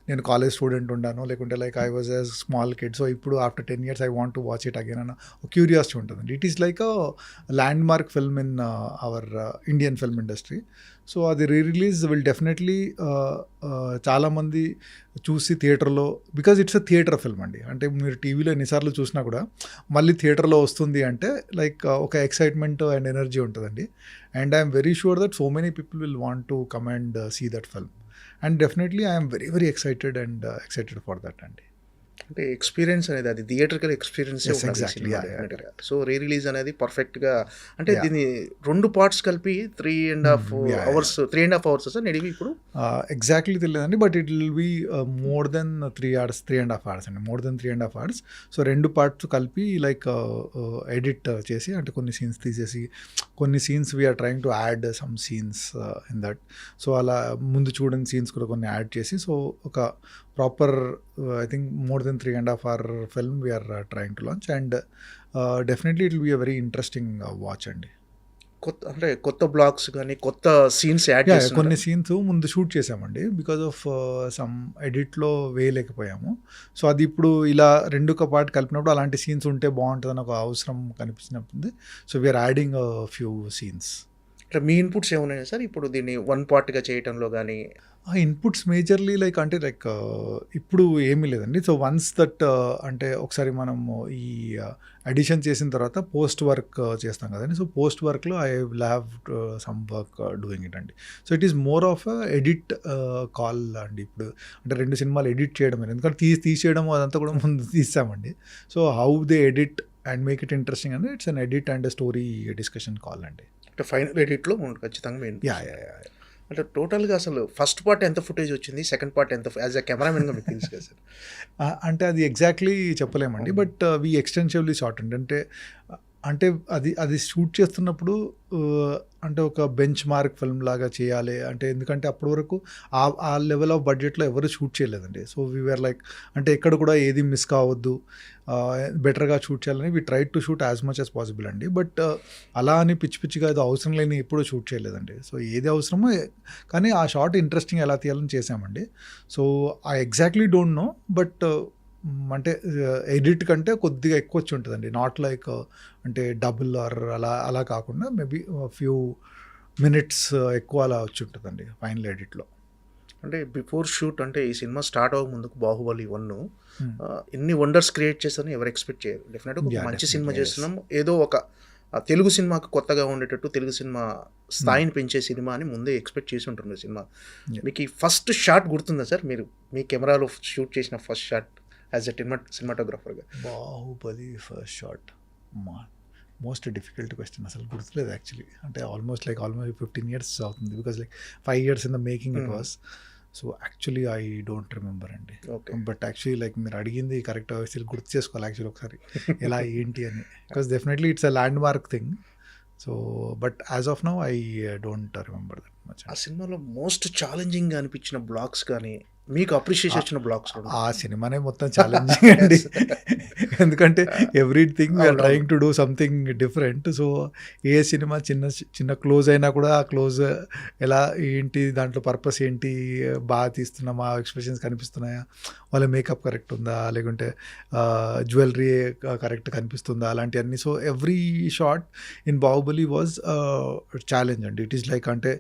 నేను కాలేజ్ స్టూడెంట్ ఉన్నాను, లేకుంటే like I was a small kid, so ఇప్పుడు after 10 years I want to watch it again అన్న క్యూరియాసిటీ ఉంటుందండి. It is like a landmark film in our Indian film industry. So అది release will definitely చాలామంది చూసి థియేటర్లో, because it's a theatre film అండి. అంటే మీరు టీవీలో ఎన్నిసార్లు చూసినా కూడా మళ్ళీ థియేటర్లో వస్తుంది అంటే లైక్ ఒక ఎక్సైట్మెంట్ అండ్ ఎనర్జీ ఉంటుందండి. And I'm very sure that so many people will want to come and see that film. And definitely I'm very very excited for that అండి. అంటే ఎక్స్పీరియన్స్ అనేది అది theatrical experience. So re release అనేది పర్ఫెక్ట్గా అంటే దీన్ని 2 parts కలిపి 3.5 hours sir నడివి ఇప్పుడు ఎగ్జాక్ట్లీ తెలియదండి, but it will be more than 3.5 hours అండి, more than 3.5 hours. So 2 parts కలిపి లైక్ ఎడిట్ చేసి అంటే కొన్ని సీన్స్ తీసేసి కొన్ని scenes we are trying to add some scenes in that. So అలా ముందు చూడని సీన్స్ కూడా కొన్ని యాడ్ చేసి సో ఒక proper I think more than 3.5 hour film we are trying to launch. And definitely it will be a very interesting watch అండి. కొత్త blogs కానీ కొత్త సీన్స్ యాడ్ చేసి కొన్ని సీన్స్ ముందు షూట్ చేసామండి, బికాజ్ ఆఫ్ సమ్ ఎడిట్లో వేయలేకపోయాము. సో అది ఇప్పుడు ఇలా 2 పార్ట్ కలిపినప్పుడు అలాంటి సీన్స్ ఉంటే బాగుంటుందని ఒక అవసరం కనిపించినప్పుడు so we are adding few scenes. అంటే మీ ఇన్పుట్స్ ఏమున్నాయి సార్ ఇప్పుడు దీన్ని 1 partగా చేయటంలో కానీ? ఆ ఇన్పుట్స్ మేజర్లీ లైక్ అంటే లైక్ ఇప్పుడు ఏమీ లేదండి. సో వన్స్ దట్ అంటే ఒకసారి మనము ఈ అడిషన్ చేసిన తర్వాత పోస్ట్ వర్క్ చేస్తాం కదండి. సో పోస్ట్ వర్క్లో I will have some work doing it అండి. So it is more of edit call అండి. ఇప్పుడు అంటే 2 సినిమాలు ఎడిట్ చేయడం, ఎందుకంటే తీసేయడం అదంతా కూడా ముందు తీసామండి. So how they edit and make it interesting అండి, it's an edit and story discussion call అండి. అంటే ఫైనల్ ఎడిట్లో ఖచ్చితంగా మెయిన్. అంటే టోటల్గా అసలు ఫస్ట్ పార్ట్ ఎంత ఫుటేజ్ వచ్చింది, సెకండ్ పార్ట్ ఎంత యాజ్ అ కెమెరామెన్గా మీకు తెలుసు కదా సార్? అంటే అది ఎగ్జాక్ట్లీ చెప్పలేమండి, బట్ వీ ఎక్స్టెన్సివ్లీ షార్ట్ అండి. అంటే అది షూట్ చేస్తున్నప్పుడు అంటే ఒక బెంచ్ మార్క్ ఫిల్మ్ లాగా చేయాలి అంటే, ఎందుకంటే అప్పటి వరకు ఆ లెవెల్ ఆఫ్ బడ్జెట్లో ఎవరు షూట్ చేయలేదండి. సో వీఆర్ లైక్ అంటే ఎక్కడ కూడా ఏది మిస్ కావద్దు, బెటర్గా షూట్ చేయాలని we try to shoot as much as possible అండి. బట్ అలా అని పిచ్చిగా ఏదో అవసరం లేని ఎప్పుడూ షూట్ చేయలేదండి. సో ఏది అవసరమో కానీ ఆ షార్ట్ ఇంట్రెస్టింగ్ ఎలా తీయాలని చేసామండి. So I exactly don't know, but అంటే ఎడిట్ కంటే కొద్దిగా ఎక్కువ వచ్చి ఉంటుందండి. నాట్ లైక్ అంటే డబుల్ ఆర్ అలా కాకుండా మేబీ ఫ్యూ మినిట్స్ ఎక్కువ అలా వచ్చి ఉంటుందండి ఫైనల్ ఎడిట్లో. అంటే బిఫోర్ షూట్ అంటే ఈ సినిమా స్టార్ట్ అవ్వక ముందుకు బాహుబలి 1 ఎన్ని వండర్స్ క్రియేట్ చేస్తారని ఎవరు ఎక్స్పెక్ట్ చేయరు. డెఫినెట్గా మంచి సినిమా చేస్తున్నాం, ఏదో ఒక తెలుగు సినిమాకు కొత్తగా ఉండేటట్టు తెలుగు సినిమా స్థాయిని పెంచే సినిమా అని ముందే ఎక్స్పెక్ట్ చేసి ఉంటుంది సినిమా. మీకు ఈ ఫస్ట్ షాట్ గుర్తుందా సార్? మీరు మీ కెమెరాలో షూట్ చేసిన ఫస్ట్ షాట్ యాజ్ ఎ సినిమాటోగ్రాఫర్గా? Baahubali first shot most difficult question, అసలు గుర్తులేదు యాక్చువల్లీ. అంటే ఆల్మోస్ట్ 15 years అవుతుంది, because 5 years in the making it was. So actually I don't remember అండి. బట్ యాక్చువల్లీ మీరు అడిగింది కరెక్ట్, గుర్తు చేసుకోవాలి యాక్చువల్లీ ఒకసారి ఎలా ఏంటి అని, because definitely it's a land mark thing. So but as of now I don't remember that much. ఆ సినిమాలో మోస్ట్ ఛాలెంజింగ్గా అనిపించిన బ్లాగ్స్ కానీ మీకు అప్రిషియేషన్ వచ్చిన బ్లాక్స్ ఆ సినిమానే మొత్తం ఛాలెంజింగ్ అండి. ఎందుకంటే everything we are trying to do something different. So ఏ సినిమా చిన్న క్లోజ్ అయినా కూడా ఆ క్లోజ్ ఎలా ఏంటి, దాంట్లో పర్పస్ ఏంటి, బాగా తీస్తున్నామా, ఎక్స్ప్రెషన్స్ కనిపిస్తున్నాయా, వాళ్ళ మేకప్ కరెక్ట్ ఉందా, లేకుంటే జ్యువెలరీ కరెక్ట్ కనిపిస్తుందా, అలాంటివన్నీ. So every shot in Baahubali was challenge అండి. ఇట్ ఈస్ లైక్ అంటే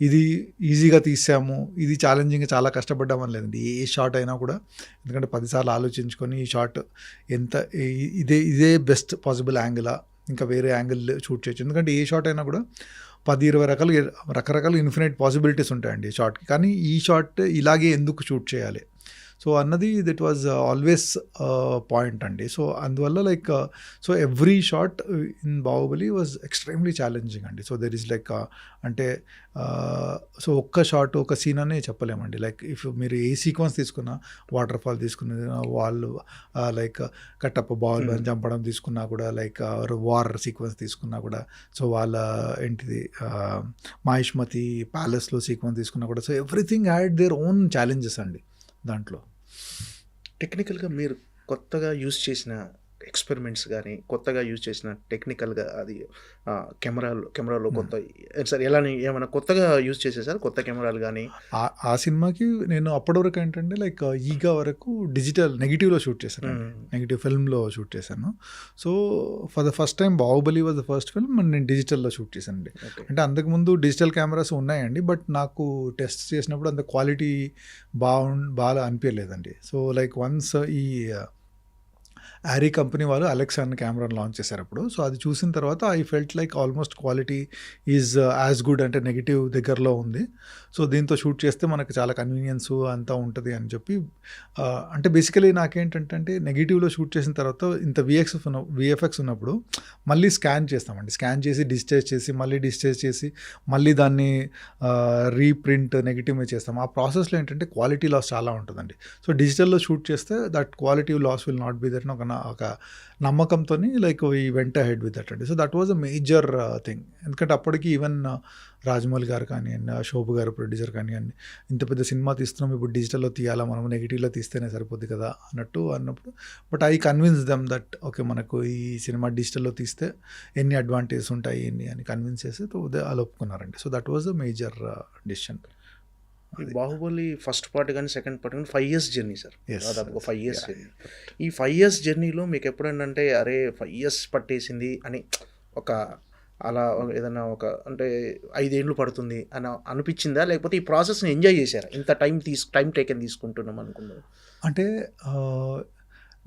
ఇది ఈజీగా తీసాము, ఇది ఛాలెంజింగ్ చాలా కష్టపడ్డామని లేదండి. ఏ షాట్ అయినా కూడా ఎందుకంటే 10 సార్లు ఆలోచించుకొని ఈ షాట్ ఎంత ఇదే బెస్ట్ పాసిబుల్ యాంగిలా, ఇంకా వేరే యాంగిల్ షూట్ చేయొచ్చు. ఎందుకంటే ఏ షాట్ అయినా కూడా 10-20 రకరకాల ఇన్ఫినైట్ పాసిబిలిటీస్ ఉంటాయండి షాట్కి. కానీ ఈ షాట్ ఇలాగే ఎందుకు షూట్ చేయాలి సో అన్నది దట్ వాజ్ ఆల్వేస్ పాయింట్ అండి. సో అందువల్ల like so every shot in Baahubali was extremely challenging అండి. సో దెర్ ఈస్ లైక్ అంటే సో ఒక్క షాట్ ఒక సీన్ అనే చెప్పలేమండి. లైక్ ఇఫ్ మీరు ఏ సీక్వెన్స్ తీసుకున్నా, వాటర్ ఫాల్ తీసుకున్నది, వాళ్ళు లైక్ కట్టప్ప బాహుబలిని చంపడం తీసుకున్నా కూడా, లైక్ వార్ సీక్వెన్స్ తీసుకున్నా కూడా, సో వాళ్ళ ఏంటిది మాహిష్మతి ప్యాలెస్లో సీక్వెన్స్ తీసుకున్నా కూడా, so everything had their own challenges అండి దాంట్లో. టెక్నికల్గా మీరు కొత్తగా యూజ్ చేసిన ఎక్స్పెరిమెంట్స్ కానీ, కొత్తగా యూజ్ చేసిన టెక్నికల్గా అది కెమెరాలో కొత్త సార్ ఎలా ఏమైనా కొత్తగా యూజ్ చేసేసారు కొత్త కెమెరాలు కానీ? ఆ సినిమాకి నేను అప్పటి వరకు ఏంటంటే లైక్ ఈగా వరకు డిజిటల్ నెగిటివ్లో షూట్ చేశాను, నెగిటివ్ ఫిల్మ్లో షూట్ చేశాను. So for the first time Baahubali was the first film నేను డిజిటల్లో షూట్ చేశానండి. అంటే అంతకుముందు డిజిటల్ కెమెరాస్ ఉన్నాయండి, బట్ నాకు టెస్ట్ చేసినప్పుడు అంత క్వాలిటీ బాగా అనిపించలేదండి. సో లైక్ వన్స్ ఈ ఆరీ కంపెనీ వాళ్ళు అలెక్సా అన్న కెమెరాని లాంచ్ చేశారు అప్పుడు. సో అది చూసిన తర్వాత I felt like almost quality is as good, అంటే నెగిటివ్ దగ్గరలో ఉంది. సో దీంతో షూట్ చేస్తే మనకు చాలా కన్వీనియన్స్ అంతా ఉంటుంది అని చెప్పి అంటే బేసికలీ నాకేంటంటే నెగిటివ్లో షూట్ చేసిన తర్వాత ఇంత విఎఫ్ఎక్స్ ఉన్నప్పుడు మళ్ళీ స్కాన్ చేస్తామండి. స్కాన్ చేసి డిజిటైజ్ చేసి మళ్ళీ డిజిటైజ్ చేసి మళ్ళీ దాన్ని రీప్రింట్ నెగిటివ్ మీద చేస్తాం. ఆ ప్రాసెస్లో ఏంటంటే క్వాలిటీ లాస్ చాలా ఉంటుందండి. సో డిజిటల్లో షూట్ చేస్తే that quality loss will not be that ఒక నమ్మకంతో like we went ahead with that అండి. So that was a major thing. ఎందుకంటే అప్పటికి ఈవెన్ రాజమౌళి గారు కానివ్వండి, శోభు గారు ప్రొడ్యూసర్ కానివ్వండి, ఇంత పెద్ద సినిమా తీస్తున్నాం, ఇప్పుడు డిజిటల్లో తీయాలా, మనం నెగిటివ్లో తీస్తేనే సరిపోద్ది కదా అన్నప్పుడు but I convince them that okay మనకు ఈ సినిమా డిజిటల్లో తీస్తే ఎన్ని అడ్వాంటేజెస్ ఉంటాయి ఎన్ని అని కన్విన్స్ చేసి అలా ఒప్పుకున్నారండి. So that was a major decision. Baahubali first part కానీ సెకండ్ పార్ట్ కానీ 5 years జర్నీ సార్, దాదాపు 5 years జర్నీ. ఈ 5 years జర్నీలో మీకు ఎప్పుడంటే అరే 5 years పట్టేసింది అని ఒక అలా ఏదైనా ఒక అంటే 5 ఏళ్ళు పడుతుంది అని అనిపించిందా, లేకపోతే ఈ ప్రాసెస్ని ఎంజాయ్ చేశారా? ఇంత టైం టేకెన్ తీసుకుంటున్నాం అనుకున్నారు అంటే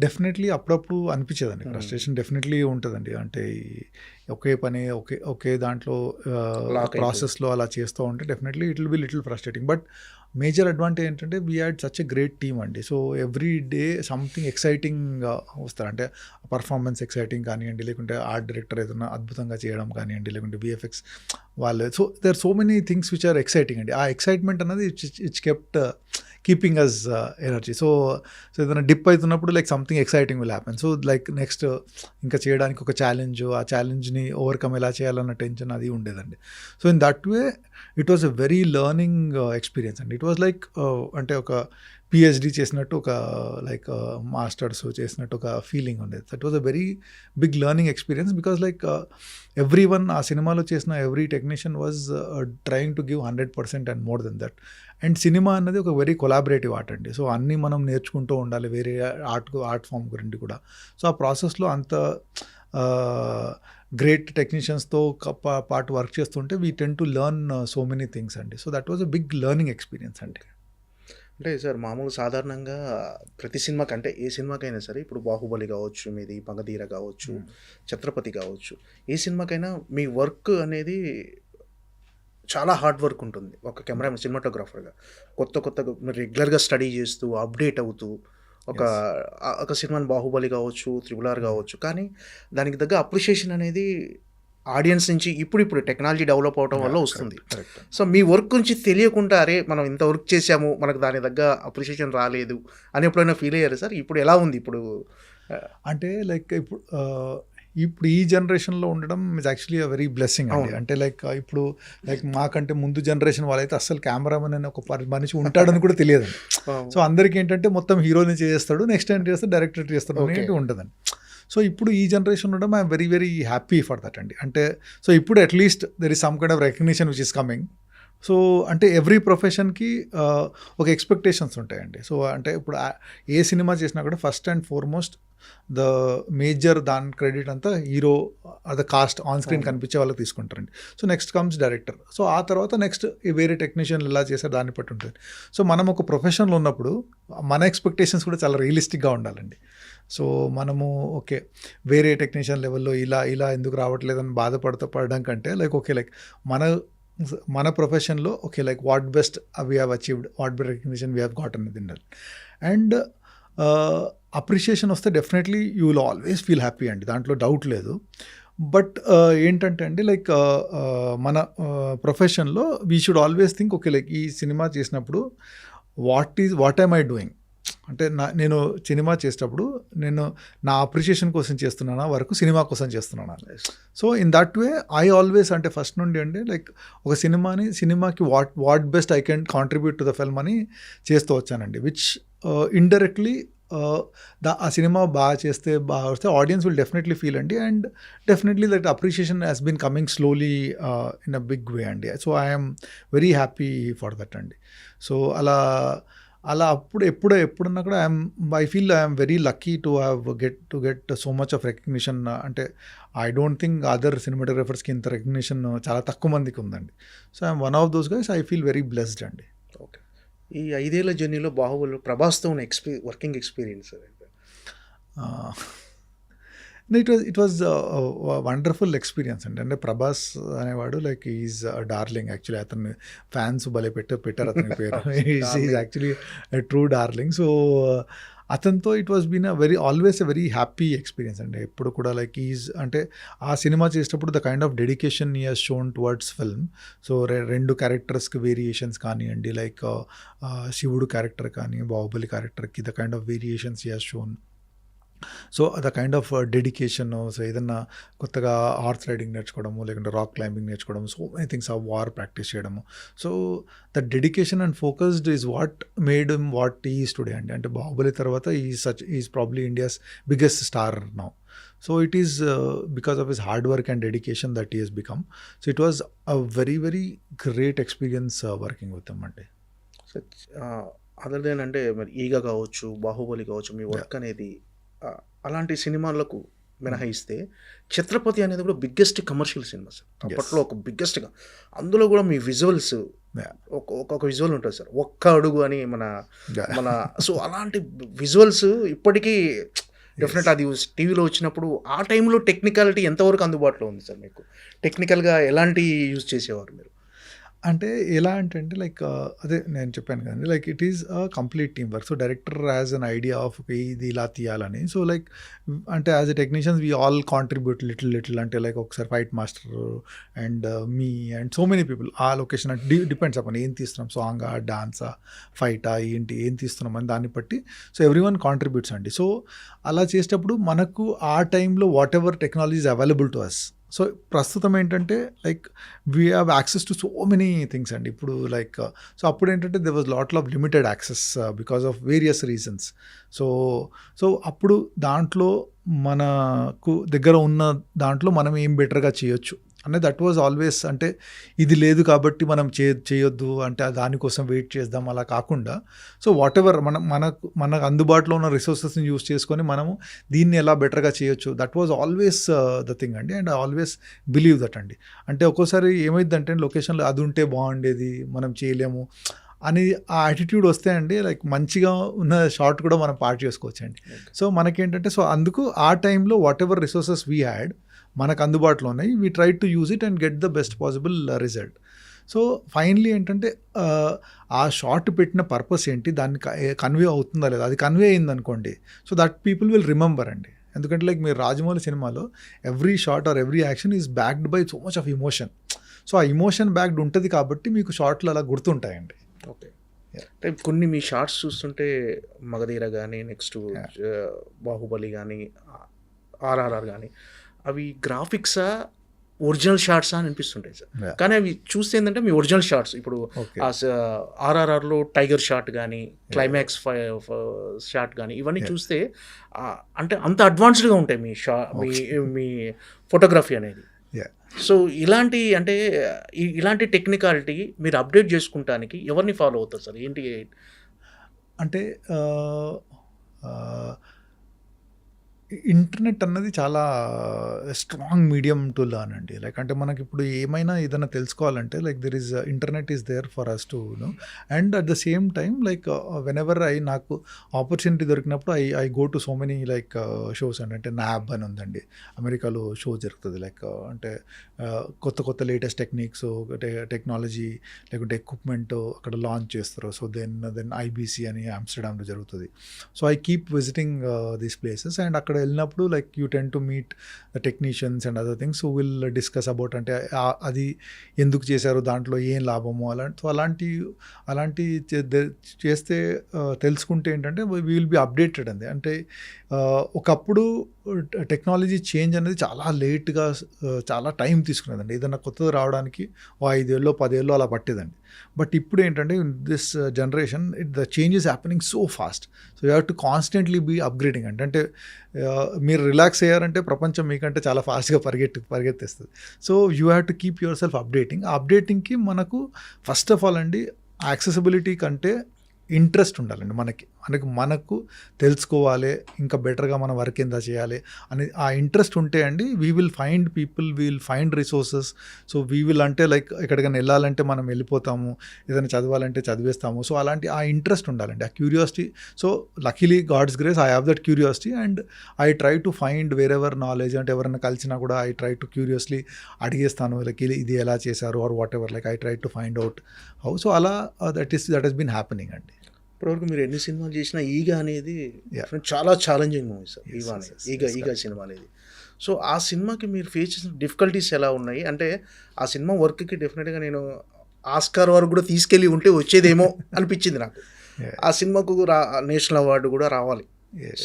డెఫినెట్లీ అప్పుడప్పుడు అనిపించేదండి, ఫ్రస్ట్రేషన్ డెఫినెట్లీ ఉంటుందండి. అంటే ఒకే పని ఒకే దాంట్లో ప్రాసెస్లో అలా చేస్తూ ఉంటే definitely it will be little frustrating. But major advantage ఏంటంటే we had such a great team అండి. So every day something exciting వస్తారు. అంటే పర్ఫార్మెన్స్ ఎక్సైటింగ్ కానివ్వండి, లేకుంటే ఆర్ట్ డైరెక్టర్ ఏదైనా అద్భుతంగా చేయడం కానివ్వండి, లేకుంటే విఎఫ్ఎక్స్ వాళ్ళు. So there so many things which are exciting అండి. ఆ ఎక్సైట్మెంట్ అన్నది it's kept keeping us energy. So ఏదైనా డిప్ అవుతున్నప్పుడు like something exciting will happen. So like next ఇంకా చేయడానికి ఒక ఛాలెంజ్, ఆ ఛాలెంజ్ని ఓవర్కమ్ ఎలా చేయాలన్న టెన్షన్ అది ఉండేదండి. So in that way it was a very learning experience అండి. ఇట్ వాజ్ లైక్ అంటే ఒక పిహెచ్డి చేసినట్టు, ఒక లైక్ మాస్టర్స్ చేసినట్టు ఒక ఫీలింగ్ ఉండేది. That was a very big learning experience because like every one ఆ సినిమాలో చేసిన every technician was trying to give 100% and more than that. And cinema అన్నది ఒక వెరీ కొలాబరేటివ్ ఆర్ట్ అండి. సో అన్నీ మనం నేర్చుకుంటూ ఉండాలి వేరే ఆర్ట్ ఫామ్ గురించి కూడా. సో ఆ ప్రాసెస్లో అంత గ్రేట్ టెక్నీషియన్స్తో పాటు వర్క్ చేస్తుంటే we tend to learn so many things అండి. So that was a big learning experience అండి. అంటే సార్ మామూలు సాధారణంగా ప్రతి సినిమాకి అంటే ఏ సినిమాకైనా సరే, ఇప్పుడు బాహుబలి కావచ్చు, మీది మగధీర కావచ్చు, ఛత్రపతి కావచ్చు, ఏ సినిమాకైనా మీ వర్క్ అనేది చాలా హార్డ్ వర్క్ ఉంటుంది. ఒక కెమెరా సినిమాటోగ్రాఫర్గా కొత్తగా మీరు రెగ్యులర్గా స్టడీ చేస్తూ అప్డేట్ అవుతూ ఒక సినిమాని బాహుబలి కావచ్చు, RRR కావచ్చు, కానీ దానికి తగ్గ అప్రిషియేషన్ అనేది ఆడియన్స్ నుంచి ఇప్పుడు టెక్నాలజీ డెవలప్ అవడం వల్ల వస్తుంది. సో మీ వర్క్ గురించి తెలియకుండా అరే మనం ఇంత వర్క్ చేసాము, మనకు దాని తగ్గ అప్రిషియేషన్ రాలేదు అని ఎప్పుడైనా ఫీల్ అయ్యారు సార్? ఇప్పుడు ఎలా ఉంది ఇప్పుడు? అంటే లైక్ ఇప్పుడు ఇప్పుడు ఈ జనరేషన్లో ఉండడం is actually a very blessing అండి. అంటే లైక్ ఇప్పుడు లైక్ మాకంటే ముందు జనరేషన్ వాళ్ళైతే అసలు కెమెరామెన్ అని ఒక మనిషి ఉంటాడని కూడా తెలియదు. సో అందరికీ ఏంటంటే మొత్తం హీరోని చేస్తాడు, నెక్స్ట్ టైం చేస్తాడు, డైరెక్టర్ చేస్తాడు అనేది ఉంటుందండి. సో ఇప్పుడు ఈ జనరేషన్ ఉండడం I'm very very happy for that అండి. అంటే సో ఇప్పుడు at least there is some kind of recognition which is coming. So అంటే ఎవ్రీ ప్రొఫెషన్కి ఒక ఎక్స్పెక్టేషన్స్ ఉంటాయండి. సో అంటే ఇప్పుడు ఏ సినిమా చేసినా కూడా first and foremost the major దాని క్రెడిట్ అంతా hero the cost on screen కనిపించే వాళ్ళకి తీసుకుంటారండి. So next comes director. So ఆ తర్వాత నెక్స్ట్ వేరే టెక్నీషియన్లు ఎలా చేశారు దాన్ని బట్టి ఉంటుంది. సో మనం ఒక ప్రొఫెషన్లో ఉన్నప్పుడు మన ఎక్స్పెక్టేషన్స్ కూడా చాలా రియలిస్టిక్గా ఉండాలండి. సో మనము ఓకే వేరే టెక్నీషియన్ లెవెల్లో ఇలా ఎందుకు రావట్లేదని పడడం కంటే లైక్ ఓకే లైక్ మన ప్రొఫెషన్లో okay like what best we have achieved, what best recognition we have got అనేది ఉండాలి. అండ్ అప్రిషియేషన్ వస్తే definitely you will always feel happy అండి, దాంట్లో డౌట్ లేదు. బట్ ఏంటంటే అండి లైక్ మన ప్రొఫెషన్లో we should always think okay like ఈ సినిమా చేసినప్పుడు వాట్ ఐమ్ ఐ డూయింగ్, అంటే నేను సినిమా చేసేటప్పుడు నేను నా అప్రిషియేషన్ కోసం చేస్తున్నానా వరకు సినిమా కోసం చేస్తున్నానా. So in that way I always అంటే ఫస్ట్ నుండి అండి లైక్ ఒక సినిమాకి what best I can contribute to the film అని చేస్తూ వచ్చానండి. విచ్ ఇండైరెక్ట్లీ ఆ సినిమా బాగా వస్తే ఆడియన్స్ విల్ డెఫినెట్లీ ఫీల్ అండి. And definitely that appreciation has been coming slowly in a big way అండి. So I'm very happy for that అండి. సో అలా ఎప్పుడన్నా కూడా I feel I'm very lucky to get so much of recognition. అంటే I don't think other సినిమాటోగ్రఫర్స్కి ఇంత recognition చాలా తక్కువ మందికి ఉందండి. So I'm one of those guys. I feel very blessed అండి. ఓకే, ఈ 5 ఏళ్ల జర్నీలో బాహుబలి ప్రభాస్తో ఉన్న working experience it was wonderful experience అండి. అంటే ప్రభాస్ అనేవాడు లైక్ ఈజ్ డార్లింగ్. యాక్చువల్లీ అతన్ని ఫ్యాన్స్ భలే పెట్టారు అతని పేరు. Is actually true darling. So అతనితో it was been always a very happy experience అండి. ఎప్పుడు కూడా లైక్ అంటే ఆ సినిమా చేసేటప్పుడు the kind of dedication he has shown towards film. So 2 క్యారెక్టర్స్కి వేరియేషన్స్ కానివ్వండి, లైక్ శివుడు క్యారెక్టర్ కానీ బాహుబలి క్యారెక్టర్కి the kind of variations he has shown. So the kind of dedication. So ఏదన్నా కొత్తగా హార్స్ రైడింగ్ నేర్చుకోవడము, లేకుంటే రాక్ క్లైంబింగ్ నేర్చుకోవడం, సో మెనీ థింగ్స్ ఆ వార్ ప్రాక్టీస్ చేయడము. So the dedication and focused is what made him what is today అండి. అంటే బాహుబలి తర్వాత is probably India's biggest star now. So it is because of his hard work and dedication that he has become. So it was a very very great experience working with him అంటే. Other then అంటే మరి ఈగ కావచ్చు, బాహుబలి కావచ్చు, మీ work అనేది అలాంటి సినిమాలకు మినహాయిస్తే ఛత్రపతి అనేది కూడా బిగ్గెస్ట్ కమర్షియల్ సినిమా సార్. అప్పట్లో ఒక బిగ్గెస్ట్గా, అందులో కూడా మీ విజువల్స్ ఒక విజువల్ ఉంటుంది సార్, ఒక్క అడుగు అని మన సో అలాంటి విజువల్స్ ఇప్పటికీ డెఫినెట్ అది టీవీలో వచ్చినప్పుడు ఆ టైంలో టెక్నికాలిటీ ఎంతవరకు అందుబాటులో ఉంది సార్ మీకు? టెక్నికల్గా ఎలాంటి యూజ్ చేసేవారు మీరు? అంటే ఎలా అంటే లైక్ అదే నేను చెప్పాను కదండి, like it is a complete team work. So director has an idea of ఇది ఇలా తీయాలని. సో లైక్ అంటే as a technicians we all contribute little అంటే లైక్ ఒకసారి fight master and me and so many people ఆ location అంటే depends upon ఏం తీస్తున్నాం, సాంగా, డాన్సా, ఫైటా, ఏం తీస్తున్నాం అని దాన్ని బట్టి సో ఎవ్రీ వన్ కాంట్రిబ్యూట్స్ అండి. సో అలా చేసేటప్పుడు మనకు ఆ టైంలో whatever technology is available to us. So ప్రస్తుతం ఏంటంటే like we have access to so many things అండి. ఇప్పుడు లైక్ సో అప్పుడు ఏంటంటే there was lot of limited access because of various reasons. So అప్పుడు దాంట్లో మనకు దగ్గర ఉన్న దాంట్లో మనం ఏం బెటర్గా చేయొచ్చు అంటే దట్ వాజ్ ఆల్వేస్. అంటే ఇది లేదు కాబట్టి మనం చేయొద్దు అంటే దానికోసం వెయిట్ చేద్దాం అలా కాకుండా సో వాట్ ఎవర్ మనకు అందుబాటులో ఉన్న రిసోర్సెస్ని యూస్ చేసుకొని మనము దీన్ని ఎలా బెటర్గా చేయొచ్చు, that was always the thing అండి. And I always believe that అండి. అంటే ఒక్కోసారి ఏమైందంటే లొకేషన్లో అది ఉంటే బాగుండేది, మనం చేయలేము అని ఆ యాటిట్యూడ్ వస్తే అండి లైక్ మంచిగా ఉన్న షార్ట్ కూడా మనం పార్ట్ చేసుకోవచ్చు అండి. సో మనకేంటంటే సో అందుకు ఆ టైంలో what ever resources we had మనకు అందుబాటులో ఉన్నాయి, we try to use it and get the best possible result. So finally ఏంటంటే ఆ షార్ట్ పెట్టిన పర్పస్ ఏంటి, దాన్ని కన్వే అవుతుందా లేదా, అది కన్వే అయింది అనుకోండి so that people will remember అండి. ఎందుకంటే లైక్ మీరు రాజమౌళి సినిమాలో every shot or every action is backed by so much of emotion. So ఆ ఇమోషన్ బ్యాక్డ్ ఉంటుంది కాబట్టి మీకు షార్ట్లు అలా గుర్తుంటాయండి. ఓకే, అంటే కొన్ని మీ షార్ట్స్ చూస్తుంటే మగధీర కానీ, నెక్స్ట్ బాహుబలి కానీ, RRR కానీ, అవి గ్రాఫిక్సా ఒరిజినల్ షార్ట్సా అని అనిపిస్తుంటాయి సార్. Yeah. కానీ అవి చూస్తే ఏంటంటే మీ ఒరిజినల్ షార్ట్స్ ఇప్పుడు Okay. ఆర్ఆర్ఆర్లో టైగర్ షాట్ కానీ క్లైమాక్స్ షాట్ కానీ ఇవన్నీ చూస్తే అంటే అంత అడ్వాన్స్డ్గా ఉంటాయి మీ ఫోటోగ్రఫీ అనేది. Yeah. సో ఇలాంటి అంటే ఇలాంటి టెక్నికాలిటీ మీరు అప్డేట్ చేసుకుంటానికి ఎవరిని ఫాలో అవుతారు సార్? ఏంటి అంటే ఇంటర్నెట్ అన్నది చాలా స్ట్రాంగ్ మీడియం టు లర్న్ అండి. లైక్ అంటే మనకి ఇప్పుడు ఏమైనా ఏదైనా తెలుసుకోవాలంటే like there is internet is there for us to know. And at the same time like whenever నాకు ఆపర్చునిటీ దొరికినప్పుడు I go to so many like shows అండి. అంటే నాబ్ అని ఉందండి, అమెరికాలో షో జరుగుతుంది. లైక్ అంటే కొత్త లేటెస్ట్ టెక్నిక్స్, టెక్నాలజీ లేకుంటే ఎక్విప్మెంట్ అక్కడ లాంచ్ చేస్తారు. సో దెన్ ఐబీసీ అని ఆమ్స్టర్డామ్లో జరుగుతుంది. So I keep visiting these places and అక్కడ వెళ్ళినప్పుడు like you ten to meet the technicians and other things. So will discuss about అంటే అది ఎందుకు చేశారు, దాంట్లో ఏం లాభము, అలాంటి చేస్తే తెలుసుకుంటే ఏంటంటే వీ విల్ బి అప్డేటెడ్ అండి. అంటే ఒకప్పుడు టెక్నాలజీ చేంజ్ అనేది చాలా లేట్గా చాలా టైం తీసుకునేదండి. ఏదైనా కొత్తది రావడానికి 5 ఏళ్ళు 10 ఏళ్ళు అలా పట్టేదండి. బట్ ఇప్పుడు ఏంటంటే this generation the change is happening so fast. So you have to constantly be upgrading అంటే మీరు రిలాక్స్ అయ్యారంటే ప్రపంచం మీకంటే చాలా ఫాస్ట్గా పరిగెత్తేస్తుంది. So you have to keep yourself updating. ఆ అప్డేటింగ్కి మనకు ఫస్ట్ ఆఫ్ ఆల్ అండి యాక్సెసిబిలిటీ కంటే ఇంట్రెస్ట్ ఉండాలండి. మనకు తెలుసుకోవాలి, ఇంకా బెటర్గా మన వర్క్ ఎంత చేయాలి అని ఆ ఇంట్రెస్ట్ ఉంటే అండి we will find people, we will find resources. So we will అంటే లైక్ ఎక్కడికైనా వెళ్ళాలంటే మనం వెళ్ళిపోతాము, ఏదైనా చదవాలంటే చదివేస్తాము. సో అలాంటి ఆ ఇంట్రెస్ట్ ఉండాలండి, ఆ curiosity. So luckily God's grace I have that curiosity and I try to find wherever knowledge. అంటే ఎవరైనా కలిసినా కూడా ఐ ట్రై టు క్యూరియస్లీ అడిగేస్తాను, లైక్ ఇది ఎలా చేశారు or whatever, like I try to find out how. So అలా that has been happening అండి. ఇప్పటివరకు మీరు ఎన్ని సినిమాలు చేసినా ఈగా అనేది చాలా ఛాలెంజింగ్ మూవీ సార్. ఈగా సినిమా అనేది. సో ఆ సినిమాకి మీరు ఫేస్ చేసిన డిఫికల్టీస్ ఎలా ఉన్నాయి? అంటే ఆ సినిమా వర్క్కి డెఫినెట్గా నేను ఆస్కార్ వరకు కూడా తీసుకెళ్ళి ఉంటే వచ్చేదేమో అనిపించింది నాకు. ఆ సినిమాకు నేషనల్ అవార్డు కూడా రావాలి.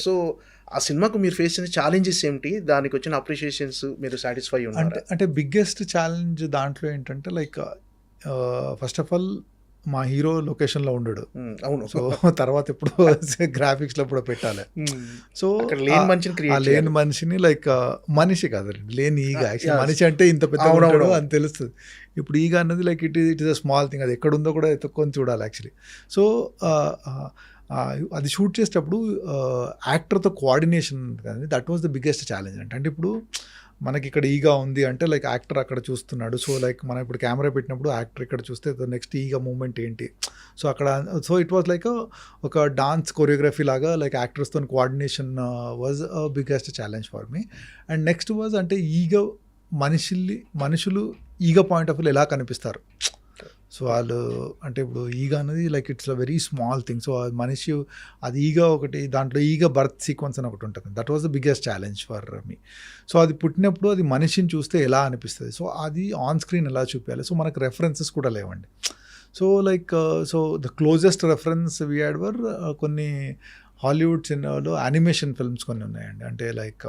సో ఆ సినిమాకు మీరు ఫేస్ చేసిన ఛాలెంజెస్ ఏమిటి, దానికి వచ్చిన అప్రిషియేషన్స్ మీరు సాటిస్ఫై ఉన్నారు? అంటే బిగ్గెస్ట్ ఛాలెంజ్ దాంట్లో ఏంటంటే లైక్ ఫస్ట్ ఆఫ్ ఆల్ మా హీరో లొకేషన్లో ఉండడు. అవును. సో తర్వాత ఎప్పుడు గ్రాఫిక్స్లో ఎప్పుడో పెట్టాలి. సో లేని మనిషిని లైక్ మనిషి కాదండి, లేని ఈగ. యాక్చువల్లీ మనిషి అంటే ఇంత పెద్ద ఉంటాడు అని తెలుస్తుంది. ఇప్పుడు ఈగ అన్నది like it is a small thing. అది ఎక్కడుందో కూడా ఎత్తుక్కొని చూడాలి యాక్చువల్లీ. సో అది షూట్ చేసేటప్పుడు యాక్టర్తో కోఆర్డినేషన్ కానీ that was the biggest challenge. అంటే ఇప్పుడు మనకి ఇక్కడ ఈగా ఉంది అంటే లైక్ యాక్టర్ అక్కడ చూస్తున్నాడు. సో లైక్ మనం ఇప్పుడు కెమెరా పెట్టినప్పుడు యాక్టర్ ఇక్కడ చూస్తే నెక్స్ట్ ఈగా మూమెంట్ ఏంటి. సో అక్కడ సో ఇట్ వాజ్ లైక్ ఒక డాన్స్ కొరియోగ్రఫీ లాగా లైక్ యాక్టర్స్తో coordination was biggest challenge for me. And next was అంటే ఈగా మనుషులు ఈగా పాయింట్ ఆఫ్ వ్యూ ఎలా కనిపిస్తారు. సో వాళ్ళు అంటే ఇప్పుడు ఈగ అనేది like it's a very small thing. So మనిషి అది ఈగ ఒకటి, దాంట్లో ఈగ బర్త్ సీక్వెన్స్ అని ఒకటి ఉంటుంది. That was the biggest challenge for me. So అది పుట్టినప్పుడు అది మనిషిని చూస్తే ఎలా అనిపిస్తుంది, సో అది ఆన్ స్క్రీన్ ఎలా చూపించాలి. సో మనకు రెఫరెన్సెస్ కూడా లేవండి. So like so the closest reference we had were కొన్ని హాలీవుడ్ సినిమాలో యానిమేషన్ ఫిల్మ్స్ కొన్ని ఉన్నాయండి. అంటే లైక్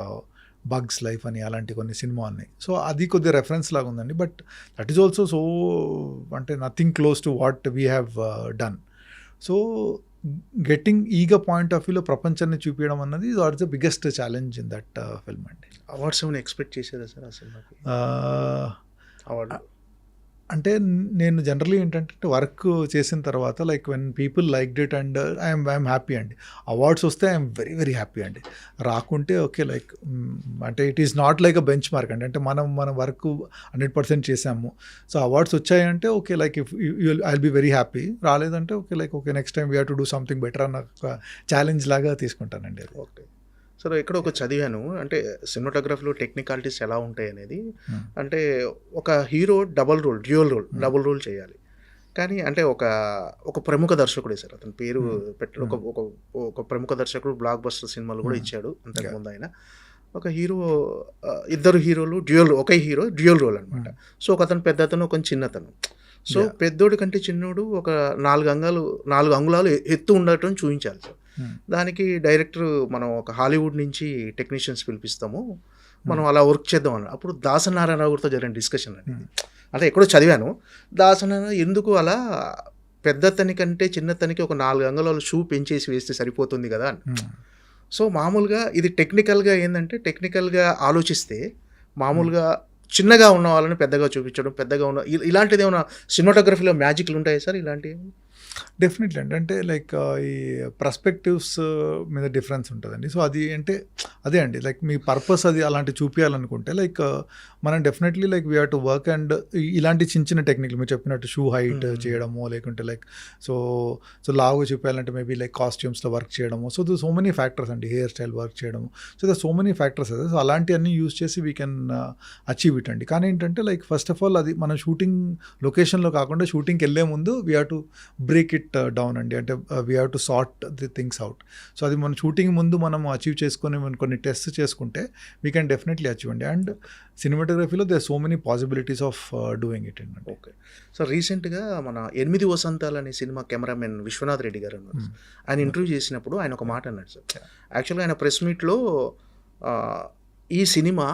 బగ్స్ లైఫ్ అని అలాంటి కొన్ని సినిమా ఉన్నాయి. సో అది కొద్దిగా రెఫరెన్స్ లాగా ఉందండి. But that is also so అంటే nothing close to what we have done. So getting Eega point of వ్యూలో ప్రపంచాన్ని చూపించడం అన్నది what's the biggest challenge in that film అండి. అవార్డ్స్ ఏమైనా ఎక్స్పెక్ట్ చేశారా సార్ ఆ సినిమాకి? అవార్డు అంటే నేను జనరలీ ఏంటంటే వర్క్ చేసిన తర్వాత like when people like it and I'm happy అండి. అవార్డ్స్ వస్తే ఐఎమ్ వెరీ వెరీ హ్యాపీ అండి. రాకుంటే ఓకే లైక్ అంటే it is not like a benchmark అండి. అంటే మన వర్క్ 100% చేసాము. సో అవార్డ్స్ వచ్చాయంటే okay like if I will be very happy. రాలేదంటే okay like okay next time we have to do something better అన్న ఒక challenge లాగా తీసుకుంటానండి. అది ఓకే సార్. ఎక్కడ ఒక చదివాను అంటే సినిమాటోగ్రఫీలో టెక్నికాలిటీస్ ఎలా ఉంటాయి అనేది. అంటే ఒక హీరో డబుల్ రోల్ చేయాలి. కానీ అంటే ఒక ప్రముఖ దర్శకుడే సార్, అతని పేరు పెట్టాడు. ఒక ప్రముఖ దర్శకుడు బ్లాక్ బస్టర్ సినిమాలు కూడా ఇచ్చాడు అంతకుముందు ఆయన. ఒక హీరో ఇద్దరు హీరోలు ఒకే హీరో డ్యూయల్ రోల్ అనమాట. సో ఒక అతను పెద్ద అతను, ఒక చిన్నతను. సో పెద్దోడి కంటే చిన్నోడు ఒక 4 అంగుళాలు ఎత్తు ఉండటం చూపించాలి సార్. దానికి డైరెక్టర్ మనం ఒక హాలీవుడ్ నుంచి టెక్నీషియన్స్ పిలిపిస్తాము, మనం అలా వర్క్ చేద్దాం అన్న. అప్పుడు దాసనారాయణరావు గారితో జరిగిన డిస్కషన్ అండి. అంటే ఎక్కడో చదివాను, దాసనారాయణ ఎందుకు అలా పెద్దతని కంటే చిన్నతనికి ఒక 4 అంగుళాలు షూ పెంచేసి వేస్తే సరిపోతుంది కదా అని. సో మామూలుగా ఇది టెక్నికల్గా ఏంటంటే, టెక్నికల్గా ఆలోచిస్తే మామూలుగా చిన్నగా ఉన్న వాళ్ళని పెద్దగా చూపించడం, పెద్దగా ఉన్న ఇలాంటిది ఏమైనా సినిమాటోగ్రఫీలో మ్యాజిక్లు ఉంటాయి సార్ ఇలాంటివి? డెఫినెట్లీ అండి. అంటే లైక్ ఈ పర్స్పెక్టివ్స్ మీద డిఫరెన్స్ ఉంటుందండి. సో అది అంటే అదే అండి, లైక్ మీ పర్పస్ అది అలాంటి చూపించాలనుకుంటే లైక్ మనం definitely like we have to work and ఇలాంటి చిన్న చిన్న టెక్నిక్లు మీరు చెప్పినట్టు షూ హైట్ చేయడము, లేకుంటే లైక్ సో లావుగా చూపించాలంటే మేబీ లైక్ కాస్ట్యూమ్స్లో వర్క్ చేయడము. సో సో మెనీ ఫ్యాక్టర్స్ అండి, హెయిర్ స్టైల్ వర్క్ చేయడము. సో సో మెనీ ఫ్యాక్టర్స్ అదే. సో అలాంటివన్నీ యూస్ చేసి వీ కెన్ అచీవ్ ఇట్ అండి. కానీ ఏంటంటే లైక్ ఫస్ట్ ఆఫ్ ఆల్ అది మనం షూటింగ్ లొకేషన్లో కాకుండా షూటింగ్కి వెళ్ళే ముందు we have to break it down అండి. అంటే we have to sort the things out. So అది మన షూటింగ్ ముందు మనం అచీవ్ చేసుకొని కొన్ని టెస్ట్ చేసుకుంటే వీ కెన్ డెఫినెట్లీ అచీవ్ అండి. అండ్ సినిమాటోగ్రఫీలో they so many possibilities of doing it అండి. ఓకే సార్, రీసెంట్గా మన 8 వసంతాలు అనే సినిమా కెమెరామెన్ విశ్వనాథ్ రెడ్డి గారు అన్నారు. ఆయన ఇంటర్వ్యూ చేసినప్పుడు ఆయన ఒక మాట అన్నాడు సార్. యాక్చువల్గా ఆయన ప్రెస్ మీట్లో ఈ సినిమా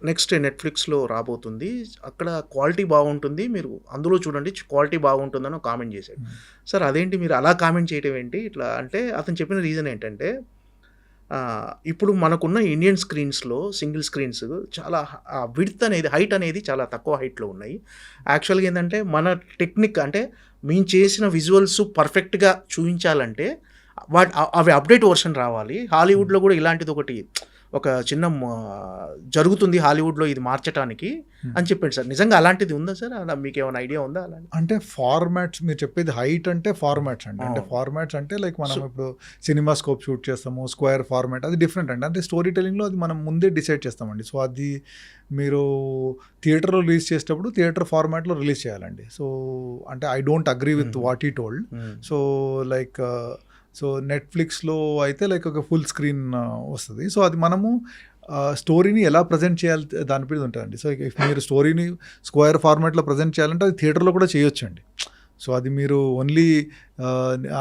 నెక్స్ట్ నెట్ఫ్లిక్స్లో రాబోతుంది, అక్కడ క్వాలిటీ బాగుంటుంది, మీరు అందులో చూడండి క్వాలిటీ బాగుంటుందని ఒక కామెంట్ చేశాడు. సార్ అదేంటి మీరు అలా కామెంట్ చేయడం ఏంటి ఇట్లా అంటే, అతను చెప్పిన రీజన్ ఏంటంటే ఇప్పుడు మనకున్న ఇండియన్ స్క్రీన్స్లో సింగిల్ స్క్రీన్స్ చాలా విడ్త్ అనేది, హైట్ అనేది చాలా తక్కువ హైట్లో ఉన్నాయి. యాక్చువల్గా ఏంటంటే మన టెక్నిక్ అంటే మేము చేసిన విజువల్స్ పర్ఫెక్ట్గా చూపించాలంటే అవి అప్డేట్ వర్షన్ రావాలి. హాలీవుడ్లో కూడా ఇలాంటిది ఒక చిన్న జరుగుతుంది హాలీవుడ్లో ఇది మార్చడానికి అని చెప్పాడు సార్. నిజంగా అలాంటిది ఉందా సార్? అలా మీకు ఏమైనా ఐడియా ఉందా? అలా అంటే ఫార్మాట్స్ మీరు చెప్పేది హైట్ అంటే ఫార్మాట్స్ అండి. అంటే ఫార్మాట్స్ అంటే లైక్ మనం ఇప్పుడు సినిమా స్కోప్ షూట్ చేస్తాము, స్క్వేర్ ఫార్మాట్ అది డిఫరెంట్ అండి. అంటే స్టోరీ టెలింగ్లో అది మనం ముందే డిసైడ్ చేస్తామండి. సో అది మీరు థియేటర్లో రిలీజ్ చేసేటప్పుడు థియేటర్ ఫార్మాట్లో రిలీజ్ చేయాలండి. సో అంటే I don't agree with what he told. So like so నెట్ఫ్లిక్స్లో అయితే లైక్ ఒక ఫుల్ స్క్రీన్ వస్తుంది. సో అది మనము స్టోరీని ఎలా ప్రజెంట్ చేయాలి దాని మీద ఉంటుందండి. సో ఇఫ్ మీరు స్టోరీని స్క్వేర్ ఫార్మాట్లో ప్రజెంట్ చేయాలంటే అది థియేటర్లో కూడా చేయొచ్చండి. సో అది మీరు ఓన్లీ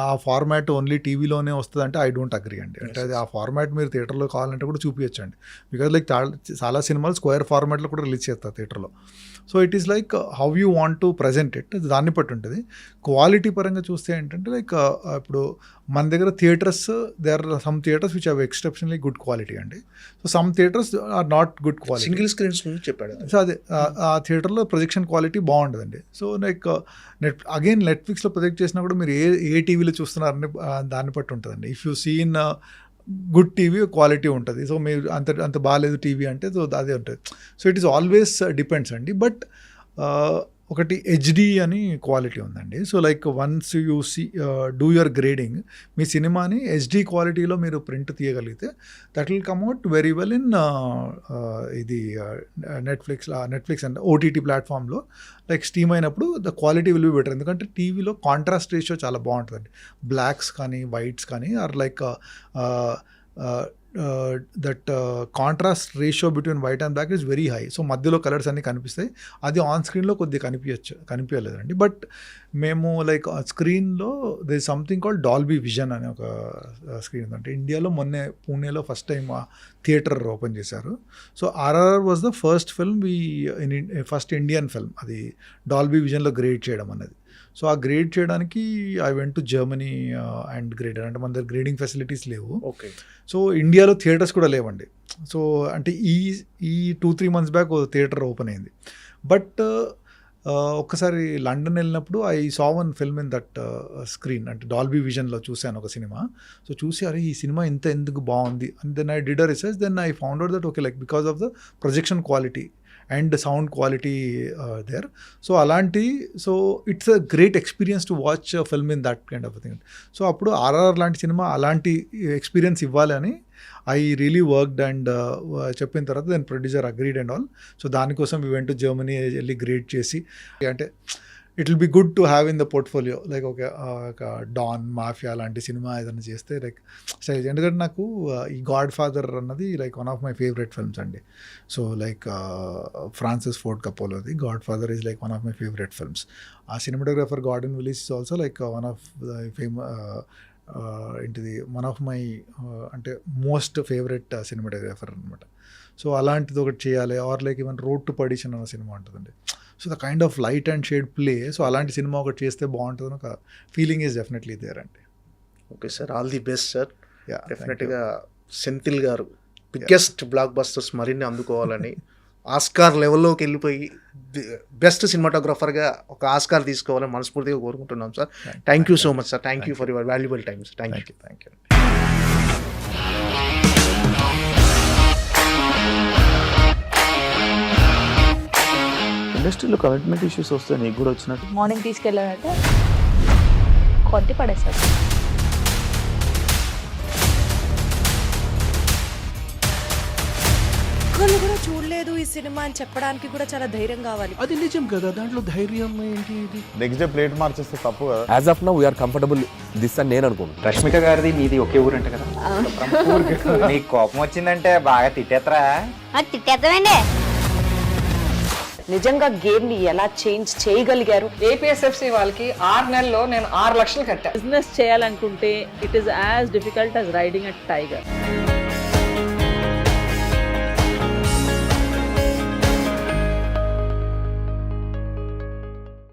ఆ ఫార్మాట్ ఓన్లీ టీవీలోనే వస్తుంది అంటే ఐ డోంట్ అగ్రీ అండి. అంటే అది ఆ ఫార్మాట్ మీరు థియేటర్లో కావాలంటే కూడా చూపించండి. బికాజ్ లైక్ చాలా సినిమాలు స్క్వేర్ ఫార్మాట్లో కూడా రిలీజ్ చేస్తారు థియేటర్లో. So it is like how you want to present it, దాన్ని బట్టి ఉంటుంది. క్వాలిటీ పరంగా చూస్తే ఏంటంటే లైక్ ఇప్పుడు మన దగ్గర theatres, there are some theatres which have exceptionally good quality అండి. So some theatres are not good quality. Single screens చెప్పాడు. సో అదే ఆ థియేటర్లో ప్రొజెక్షన్ క్వాలిటీ బాగుంటుందండి. సో లైక్ అగైన్ నెట్ఫ్లిక్స్లో ప్రొజెక్ట్ చేసినా కూడా మీరు ఏ టీవీలో చూస్తున్నారని దాన్ని బట్టి ఉంటుందండి. If you seen good TV quality ఉంటుంది. సో మీరు అంత బాగాలేదు టీవీ అంటే సో అదే ఉంటుంది. So it is always depends అండి. బట్ ఒకటి హెచ్డి అని క్వాలిటీ ఉందండి. So like once you do your grading, మీ సినిమాని హెచ్డి క్వాలిటీలో మీరు ప్రింట్ తీయగలిగితే that will come out very well in ఇది నెట్ఫ్లిక్స్ అంటే ఓటీటీ ప్లాట్ఫామ్లో లైక్ స్ట్రీమ్ అయినప్పుడు the quality will be better. ఎందుకంటే టీవీలో కాంట్రాస్ట్ రేషియో చాలా బాగుంటుందండి. బ్లాక్స్ కానీ వైట్స్ కానీ or like that contrast ratio between white and black is very high. So మధ్యలో కలర్స్ అన్నీ కనిపిస్తాయి. అది ఆన్ స్క్రీన్లో కొద్దిగా కనిపించలేదండి. బట్ మేము లైక్ స్క్రీన్లో they is something called Dolby vision అనే ఒక స్క్రీన్ ఉందంటే ఇండియాలో పూణేలో ఫస్ట్ టైం థియేటర్ ఓపెన్ చేశారు. So RRR was the first film first Indian film అది డాల్బీ విజన్లో గ్రేడ్ చేయడం అనేది. సో ఆ గ్రేడ్ చేయడానికి I went to Germany and grader. అంటే మన దగ్గర గ్రేడింగ్ ఫెసిలిటీస్ లేవు. ఓకే. సో ఇండియాలో థియేటర్స్ కూడా లేవండి. సో అంటే ఈ 2-3 months బ్యాక్ థియేటర్ ఓపెన్ అయింది. బట్ ఒక్కసారి లండన్ వెళ్ళినప్పుడు I saw one film in that screen, అంటే డాల్బీ విజన్లో చూశాను ఒక సినిమా. సో చూసి అరే ఈ సినిమా ఎందుకు బాగుంది and then I did a research. Then I found out that okay like because of the projection quality and sound quality there. So so it's a great experience to watch film in that kind of thing. So అప్పుడు ఆర్ఆర్ లాంటి cinema అలాంటి experience ఇవ్వాలని I really worked and చెప్పిన తర్వాత then producer agreed and all. So దానికోసం we went to Germany వెళ్ళి grade చేసి, అంటే it will be good to have in the portfolio like ఒక డాన్ మాఫియా లాంటి సినిమా ఏదైనా చేస్తే లైక్ స్టైల్. ఎందుకంటే నాకు ఈ గాడ్ ఫాదర్ అన్నది like one of my favourite films అండి. సో లైక్ ఫ్రాన్సిస్ ఫోర్డ్ కపోలోది Godfather is like one of my favourite films. ఆ cinematographer Gordon Willis is also like one of the ఏంటిది one of my అంటే most favourite cinematographer అనమాట. So అలాంటిది ఒకటి చేయాలి. Or like even road to perdition అనే cinema ఉంటుందండి. So the kind of light and shade play, so అలాంటి cinema ఒకటి చేస్తే బాగుంటుంది ఒక ఫీలింగ్ ఈజ్ డెఫినెట్లీ దేర్ అండి. Okay sir, all the best sir. Yeah, డెఫినెట్గా సెంథిల్ గారు బిగ్గెస్ట్ బ్లాక్ బస్టర్స్ మరిన్ని అందుకోవాలని, ఆస్కార్ లెవెల్లోకి వెళ్ళిపోయి బెస్ట్ సినిమాటోగ్రాఫర్గా ఒక ఆస్కార్ తీసుకోవాలని మనస్ఫూర్తిగా కోరుకుంటున్నాం sir. Thank you so much sir. Thank you for your valuable time sir. Thank you. Thank you. ఇండస్ట్రీలో కమిట్మెంట్ ఇష్యూస్ వస్తే నీకు కూడా వచ్చినట్టు? మార్నింగ్ తీసుకెళ్ళాడంటే కొట్టి పడేస్తాడు. ఒక్కళ్ళు కూడా చూడలేదు ఈ సినిమా అని చెప్పడానికి కూడా చాలా ధైర్యం కావాలి. అది నిజం కదా, దాంట్లో ధైర్యం ఏంటి? ఇది నెక్స్ట్ డే ప్లేట్ మార్చేస్తే తప్పు కదా. As of now we are comfortable this అని నేను అనుకుంటున్నాను. రష్మిక గారిది మీది ఒకే ఊరంట కదా? నీకు కోపం వచ్చిందంటే బాగా తిట్టేత్తరా? తిట్టేద్దామండి. నిజంగా గేమ్ ని ఎలా చేంజ్ చేయగలిగారు? ఏపీఎస్ఎఫ్సి వాళ్ళకి 6 నెలల్లో నేను 6 లక్షలు కట్టా. బిజినెస్ చేయాలనుకుంటే it is as difficult as riding a tiger.